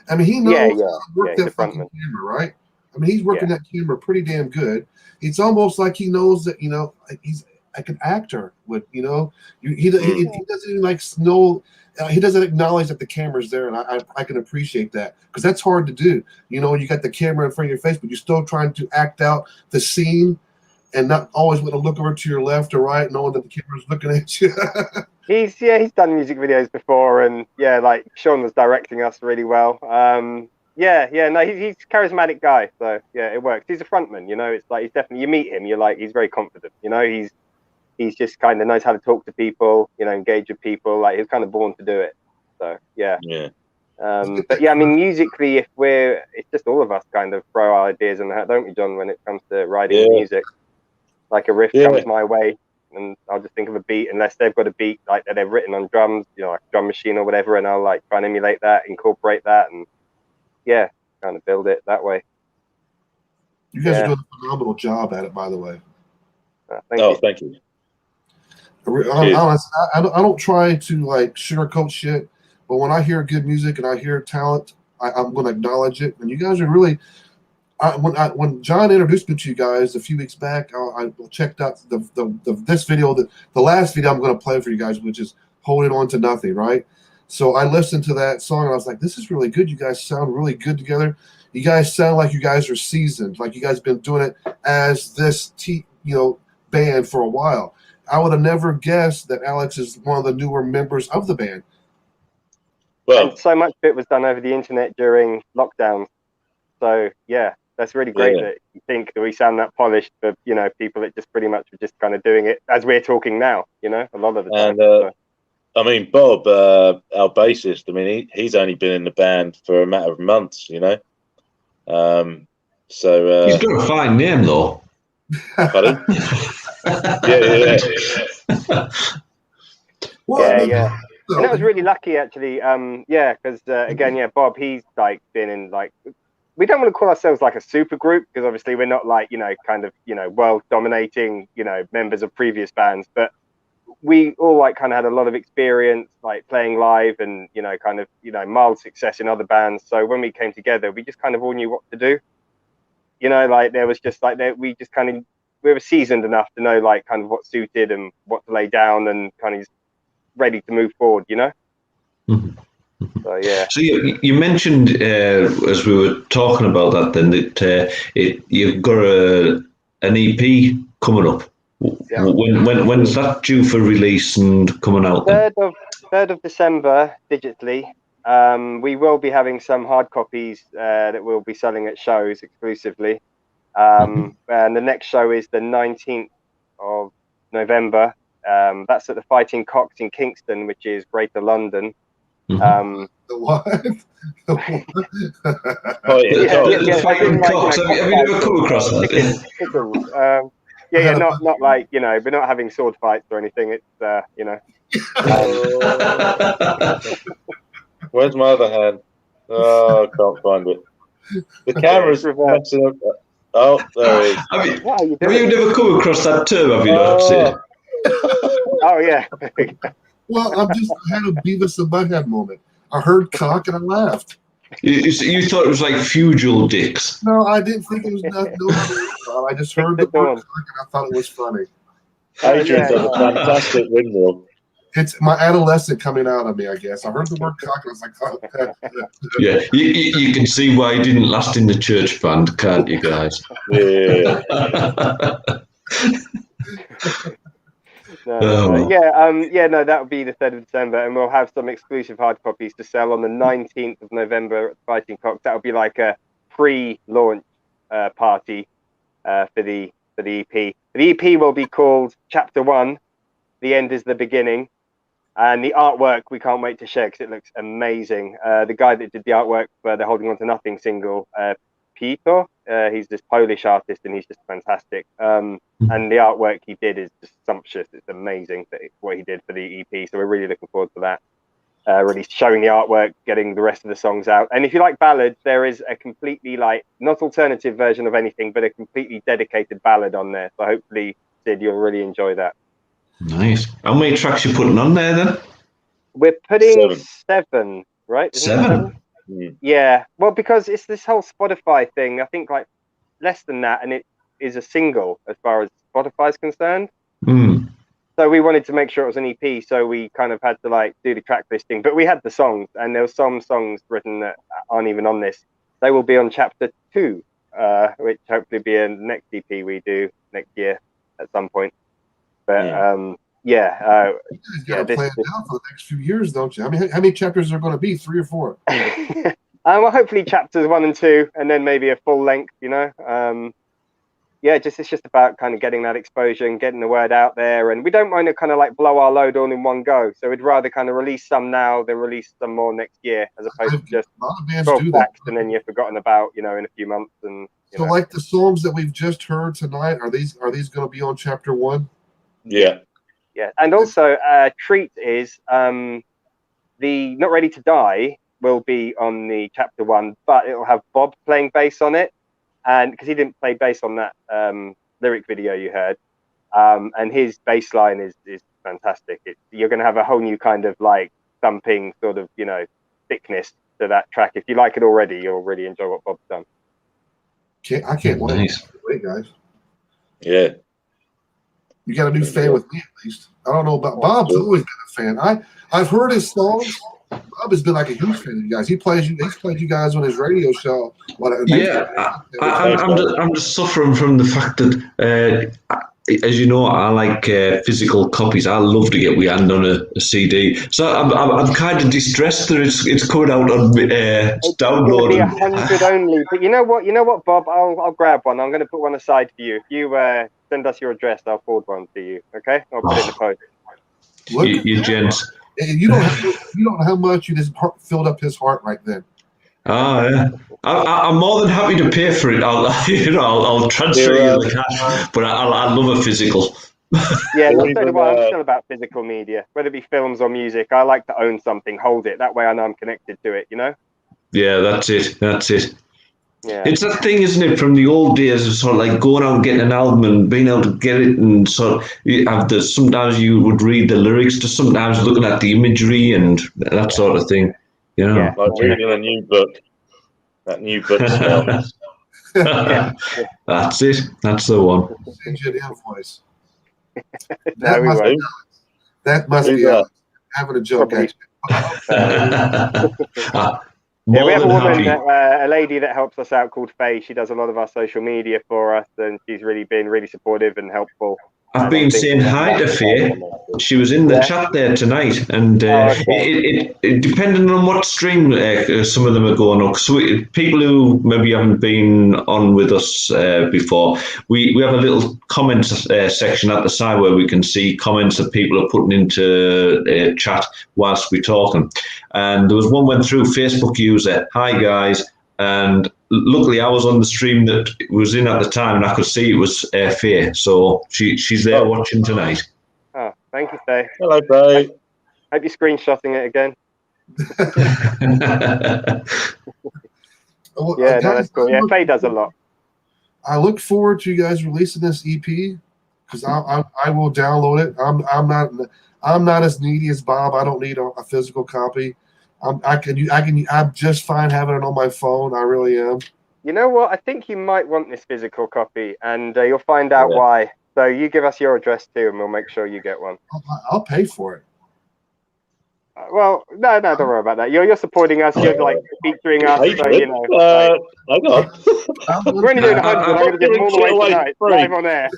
I mean, he knows how to work he's that a fucking frontman. camera, right? I mean, he's working that camera pretty damn good. It's almost like he knows that, he's like an actor would, he doesn't even like know. He doesn't acknowledge that the camera's there, and I can appreciate that, because that's hard to do. You got the camera in front of your face, but you're still trying to act out the scene and not always want to look over to your left or right, knowing that the camera's looking at you. He's done music videos before, and like Sean was directing us really well. He's a charismatic guy, so it works. He's a frontman, it's like he's definitely, you meet him, you're like, he's very confident, he's just kind of knows how to talk to people, engage with people, like he's kind of born to do it. So but I mean, musically, it's just all of us kind of throw our ideas in the hat, don't we, John, when it comes to writing music? Like a riff comes my way, and I'll just think of a beat, unless they've got a beat like that they've written on drums, like a drum machine or whatever, and I'll like try and emulate that, incorporate that, and kind of build it that way. You guys are doing a phenomenal job at it, by the way. Thank you. I don't try to like sugarcoat shit, but when I hear good music and I hear talent, I'm going to acknowledge it. And you guys are really. When John introduced me to you guys a few weeks back, I checked out this video, the last video I'm going to play for you guys, which is "Holding On to Nothing," right? So I listened to that song and I was like, this is really good. You guys sound really good together. You guys sound like you guys are seasoned, like you guys been doing it as this band for a while. I would have never guessed that Alex is one of the newer members of the band. Well, and so much of it was done over the internet during lockdown. So yeah, that's really great that you think that we sound that polished for people that just pretty much were just kind of doing it as we're talking now. A lot of the time. and I mean, Bob, our bassist. I mean, he's only been in the band for a matter of months. So He's got a fine name though. pardon? yeah. Well, yeah. And that was really lucky, actually. Because again, Bob, he's like been in like, we don't want to call ourselves like a super group because obviously we're not like world dominating members of previous bands, but we all like kind of had a lot of experience like playing live and mild success in other bands. So when we came together, we just kind of all knew what to do. Like there was just like we were seasoned enough to know like kind of what suited and what to lay down and kind of ready to move forward, Mm-hmm. So yeah. So you mentioned as we were talking about that then that you've got an EP coming up. Yeah. When's that due for release and coming out? 3rd of December digitally. We will be having some hard copies that we'll be selling at shows exclusively. And the next show is the 19th of November. That's at the Fighting Cocks in Kingston, which is Greater London. The what? Oh, yeah. The Fighting Cocks. Have you ever come across that? Chickens. Not like we're not having sword fights or anything. It's Where's my other hand? Oh, I can't find it. The camera's messing up. Oh, there it is. Have you never come across that term? Have you not seen it? Oh yeah. Well, I had a Beavis and Butthead moment. I heard cock and I laughed. You thought it was like feudal dicks. No, I didn't think it was nothing. I just heard the word cock and I thought it was funny. Adrian's on a fantastic windmill. It's my adolescent coming out of me, I guess. I heard the word cock and I was like, oh. Yeah, you can see why he didn't last in the church band, can't you guys? Yeah. That would be the 3rd of December, and we'll have some exclusive hard copies to sell on the 19th of November at Fighting Cocks. That will be like a pre-launch party for the EP. The EP will be called Chapter 1. The end is the beginning, and the artwork we can't wait to share because it looks amazing. The guy that did the artwork for the Holding On to Nothing single, Peter, he's this Polish artist and he's just fantastic. And the artwork he did is just sumptuous. It's amazing what he did for the EP. So we're really looking forward to that. Really showing the artwork, getting the rest of the songs out. And if you like ballads, there is a completely not alternative version of anything, but a completely dedicated ballad on there. So hopefully, Sid, you'll really enjoy that. Nice. How many tracks you putting on there then? We're putting 7, right? Isn't it 7? Yeah. Well, because it's this whole Spotify thing. I think like less than that, and it is a single as far as Spotify is concerned. So we wanted to make sure it was an EP, so we kind of had to do the track listing, but we had the songs, and there were some songs written that aren't even on this. They will be on Chapter 2, which hopefully be a next EP we do next year at some point. But you guys got to plan it out for the next few years, don't you? I mean, how many chapters are going to be? 3 or 4? Well, hopefully chapters 1 and 2, and then maybe a full length. It's just about kind of getting that exposure and getting the word out there. And we don't want to kind of blow our load all in one go. So we'd rather kind of release some now than release some more next year, as opposed to just 12 tracks and then you're forgotten about, in a few months. And so, like the songs that we've just heard tonight, are these going to be on Chapter 1? Yeah. Yeah, and also treat is the Not Ready to Die will be on the Chapter 1, but it'll have Bob playing bass on it, and because he didn't play bass on that lyric video you heard, and his bass line is fantastic. You're going to have a whole new kind of thumping sort of thickness to that track. If you like it already, you'll really enjoy what Bob's done. I can't wait. Nice. Wait, guys. Yeah. You got a new fan with me, at least. I don't know about Bob's always been a fan. I've heard his songs, Bob has been like a huge fan of you guys. He's played you guys on his radio show. I'm just suffering from the fact that, as you know, I like physical copies. I love to get my hand on a CD. So I'm kind of distressed that it's coming out on download. It's going to be 100 only. But you know what, Bob? I'll grab one. I'm going to put one aside for you. If you send us your address, I'll forward one to you. Okay? I'll put it in the post. You gents. You don't know how much you just filled up his heart right then. Oh yeah, I'm more than happy to pay for it. I'll transfer you the cash, but I love a physical. Yeah, I'm still about physical media, whether it be films or music. I like to own something, hold it. That way I know I'm connected to it. Yeah, that's it. Yeah. It's that thing, isn't it, from the old days of sort of like going out and getting an album and being able to get it, and sort of sometimes you would read the lyrics to sometimes looking at the imagery and that sort of thing. Like reading a new book. That new book smell. That's it. That's the one. Send you an invoice. No, that must be having a joke. We have a woman, a lady that helps us out called Faye. She does a lot of our social media for us, and she's really been really supportive and helpful. I've been saying hi to Faye. She was in the chat there tonight, and it depending on what stream some of them are going on. So people who maybe haven't been on with us before, we have a little comment section at the side where we can see comments that people are putting into chat whilst we're talking. And there was one went through Facebook user, "Hi guys," and luckily I was on the stream that was in at the time, and I could see it was Faye, so she's there watching tonight. Oh, thank you, Faye. Hello, Faye. Hope you're screenshotting it again. Yeah, no, that's cool. Yeah, Faye does a lot. I look forward to you guys releasing this EP because I will download it. I'm not as needy as Bob. I don't need a physical copy. I'm just fine having it on my phone. I really am. You know what? I think you might want this physical copy, and you'll find out why. So you give us your address too, and we'll make sure you get one. I'll pay for it. Well, no, don't worry about that. You're supporting us. You're like featuring us. So, I got. We're only doing 100. I'm going to give them all away tonight, live on air.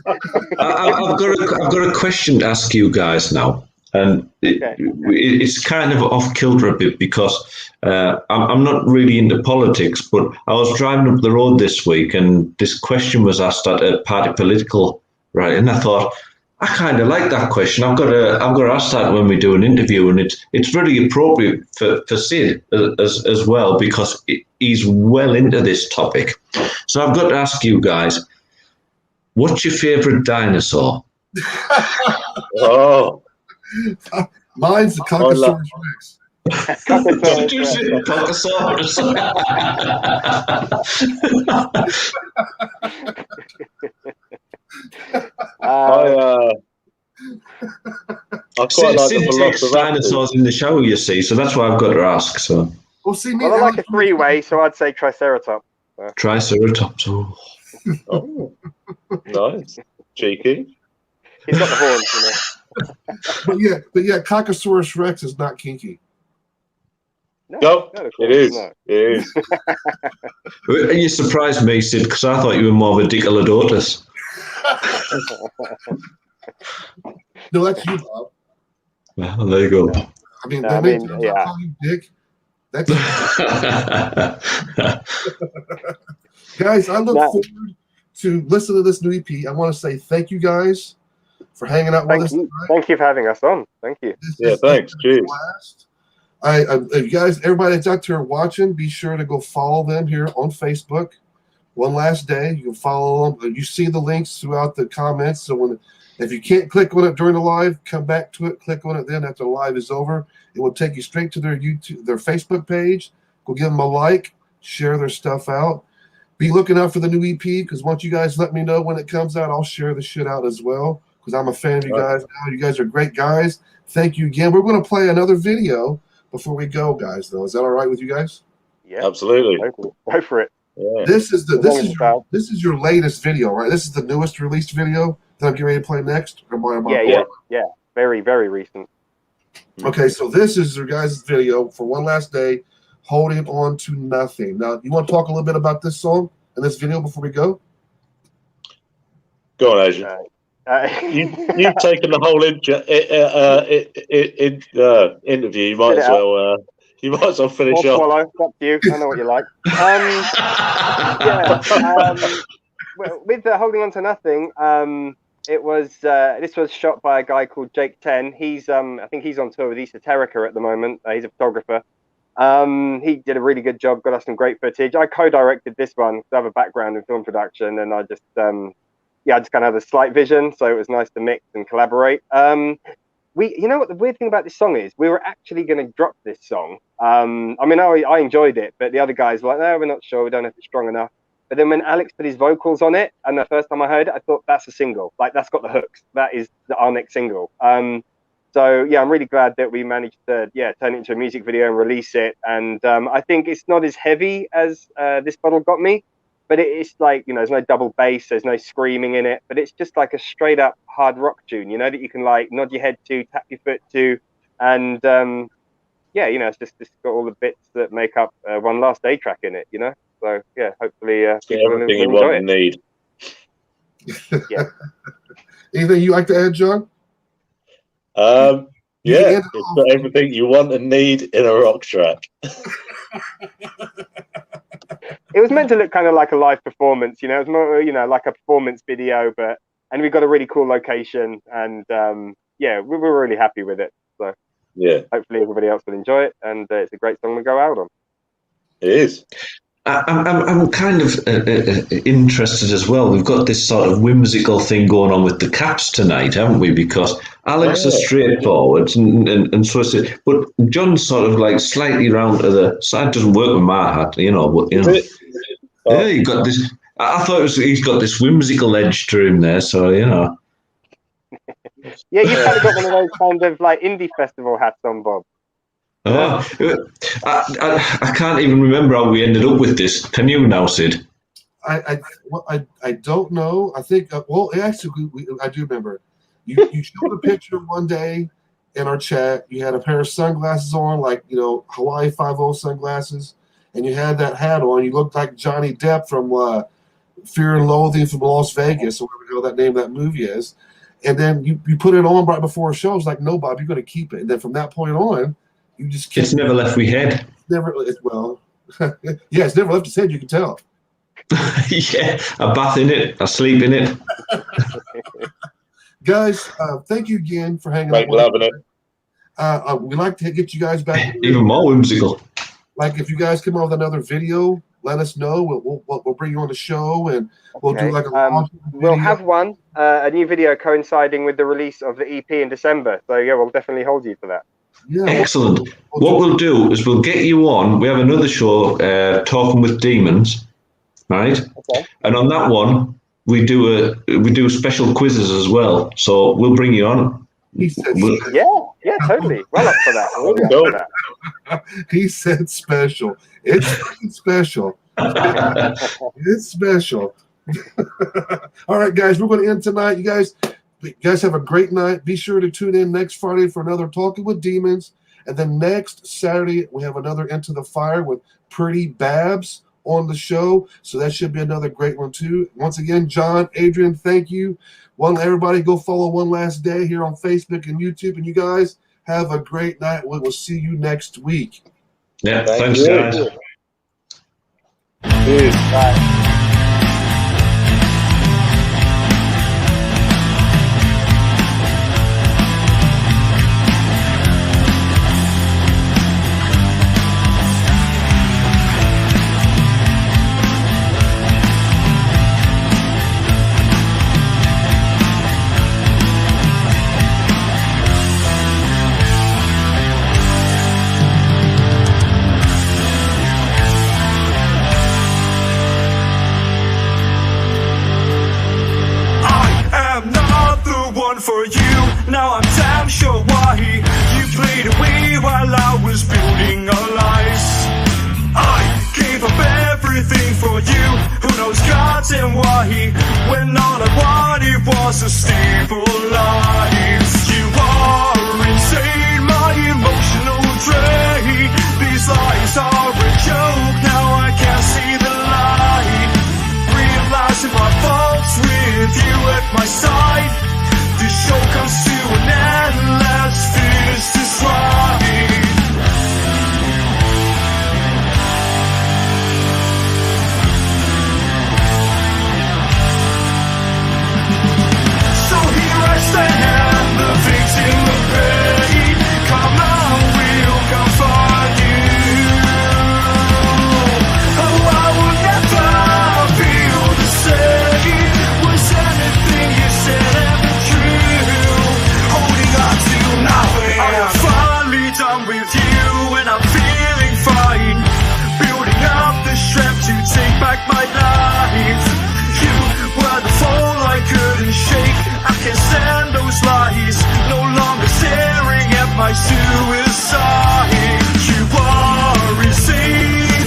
I've got a question to ask you guys now. And it's kind of off kilter a bit because I'm not really into politics, but I was driving up the road this week and this question was asked at a party political, right? And I thought, I kind of like that question. I've got to ask that when we do an interview, and it's really appropriate for Sid as well because he's well into this topic. So I've got to ask you guys, what's your favourite dinosaur? Oh. Mine's the Caucasaurus Rex. I quite like Sid the takes dinosaurs in the show, you see, so that's why I've got to ask. So. Well, I like a three-way, so I'd say Triceratops. Triceratops. Oh, nice, cheeky. He's got the horns, but yeah, Caucasaurus Rex is not kinky. No, it is. No. It is. You surprised me, Sid, because I thought you were more of a Dickolodotus. No, that's you, Bob. Well, there you go. I mean, yeah. Call you Dick. That's guys, I look forward to listen to this new EP. I want to say thank you guys for hanging out with us tonight. Thank you for having us on. Thank you. Thanks. Cheers. You guys, everybody that's out there watching, be sure to go follow them here on Facebook. One Last Day. You can follow them. You see the links throughout the comments. So if you can't click on it during the live, come back to it. Click on it then after the live is over. It will take you straight to their Facebook page. Go give them a like. Share their stuff out. Be looking out for the new EP because once you guys let me know when it comes out, I'll share the shit out as well because I'm a fan of you guys now. You guys are great guys. Thank you again. We're going to play another video before we go, guys, though. Is that all right with you guys? Yeah. Absolutely. Go for it. Yeah. This is your latest video, right? This is the newest released video that I'm getting ready to play next. Yeah. Very, very recent. Okay, so this is your guys' video for One Last Day, Holding On to Nothing. Now, you want to talk a little bit about this song and this video before we go? Go on, Adrian. You've taken the whole interview. You might as well finish off. Swallow. Up to you. I know what you like. Well, with Holding On to Nothing, it was this was shot by a guy called Jake Ten. He's I think he's on tour with Esoterica at the moment. He's a photographer. He did a really good job. Got us some great footage. I co-directed this one because I have a background in film production, and I just I just kind of have a slight vision, so it was nice to mix and collaborate. You know what the weird thing about this song is? We were actually going to drop this song. I mean, I enjoyed it, but the other guys were like, no, we're not sure. We don't know if it's strong enough. But then when Alex put his vocals on it, and the first time I heard it, I thought that's a single. Like, that's got the hooks. That is our next single. So yeah, I'm really glad that we managed to turn it into a music video and release it. And I think it's not as heavy as This Bottle Got Me, but it's like, there's no double bass, there's no screaming in it, but it's just like a straight up hard rock tune, that you can like nod your head to, tap your foot to, and it's got all the bits that make up One Last Day track in it, So yeah, hopefully people will everything you enjoy want it. and need. Yeah. Anything you like to add, John? It's got everything you want and need in a rock track. It was meant to look kind of like a live performance, it was more, like a performance video, and we got a really cool location, and we were really happy with it. So yeah, hopefully everybody else will enjoy it, and it's a great song to go out on. It is. I'm kind of interested as well. We've got this sort of whimsical thing going on with the caps tonight, haven't we? Because Alex is straightforward, and so is it. But John's sort of like slightly round to the side. Doesn't work with my hat, Yeah, you got this. I thought he's got this whimsical edge to him there. So Yeah, you kind of got one of those kind of like indie festival hats on, Bob. Oh, I can't even remember how we ended up with this. Can you now, Sid? I don't know. I think actually I do remember. You showed a picture one day in our chat. You had a pair of sunglasses on, like Hawaii 5-0 sunglasses, and you had that hat on. You looked like Johnny Depp from Fear and Loathing from Las Vegas, or whatever the hell that name of that movie is. And then you put it on right before a show. I was like, no, Bob, you're going to keep it. And then from that point on, you just keep it's never left my head. it's never left his head. You can tell. Yeah, I bath in it. I sleep in it. Guys, thank you again for hanging out. Loving it. We'd like to get you guys back. Even more whimsical. Like if you guys come out with another video, let us know. We'll bring you on the show, and we'll do like a we'll have one a new video coinciding with the release of the EP in December. So yeah, we'll definitely hold you for that. Yeah, excellent. What we'll do is we'll get you on. We have another show, Talking with Demons, right? Okay. And on that one, we do special quizzes as well. So we'll bring you on. He said, yeah, totally. Well up for that. Really up for that. He said special. It's special. It's special. All right, guys, we're going to end tonight. You guys have a great night. Be sure to tune in next Friday for another Talking with Demons. And then next Saturday, we have another Into the Fire with Pretty Babs on the show. So that should be another great one, too. Once again, John, Adrian, thank you. Everybody go follow One Last Day here on Facebook and YouTube. And you guys have a great night. We will see you next week. Yeah, thanks, guys. Cheers. Bye. For you, now I'm damn sure why you played away while I was building our lives. I gave up everything for you. Who knows God and why? When all I wanted was a stable life. You are insane, my shake. I can't stand those lies, no longer staring at my suicide. You are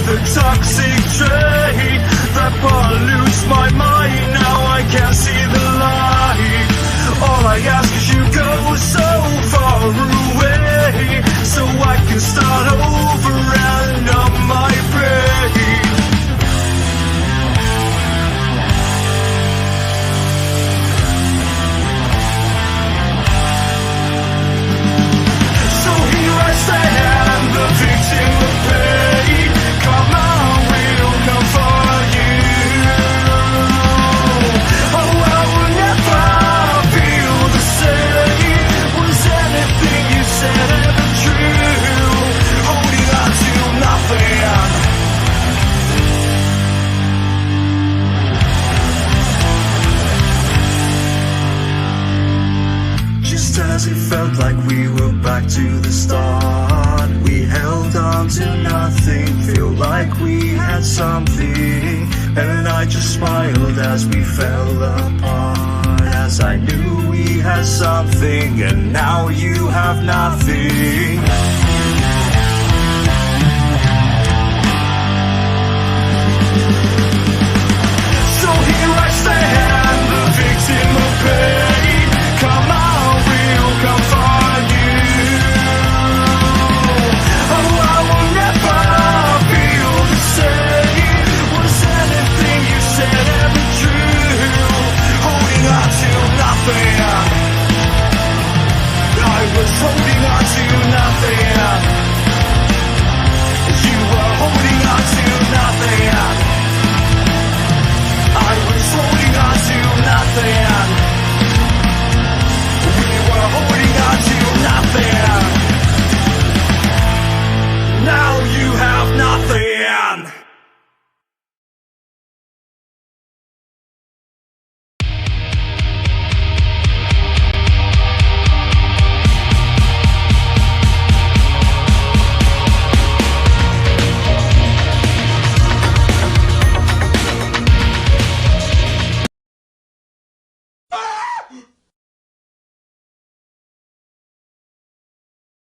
the toxic trait that pollutes my mind. Now I can't see the light. All I ask is you go so far away, so I can start over and up my brain. So here I stand, the victim of pain. Come on, we'll come for you. Oh, I will never feel the same. Was anything you said ever true? Holding on to nothing. Just as it felt like we were back to the start, we held on to nothing, feel like we had something. And I just smiled as we fell apart, as I knew we had something, and now you have nothing. So here I stand, the victim of pain. Come on, we'll come for you. Oh, I will never feel the same. Was anything you said ever true? Holding on to nothing. I was holding on to nothing.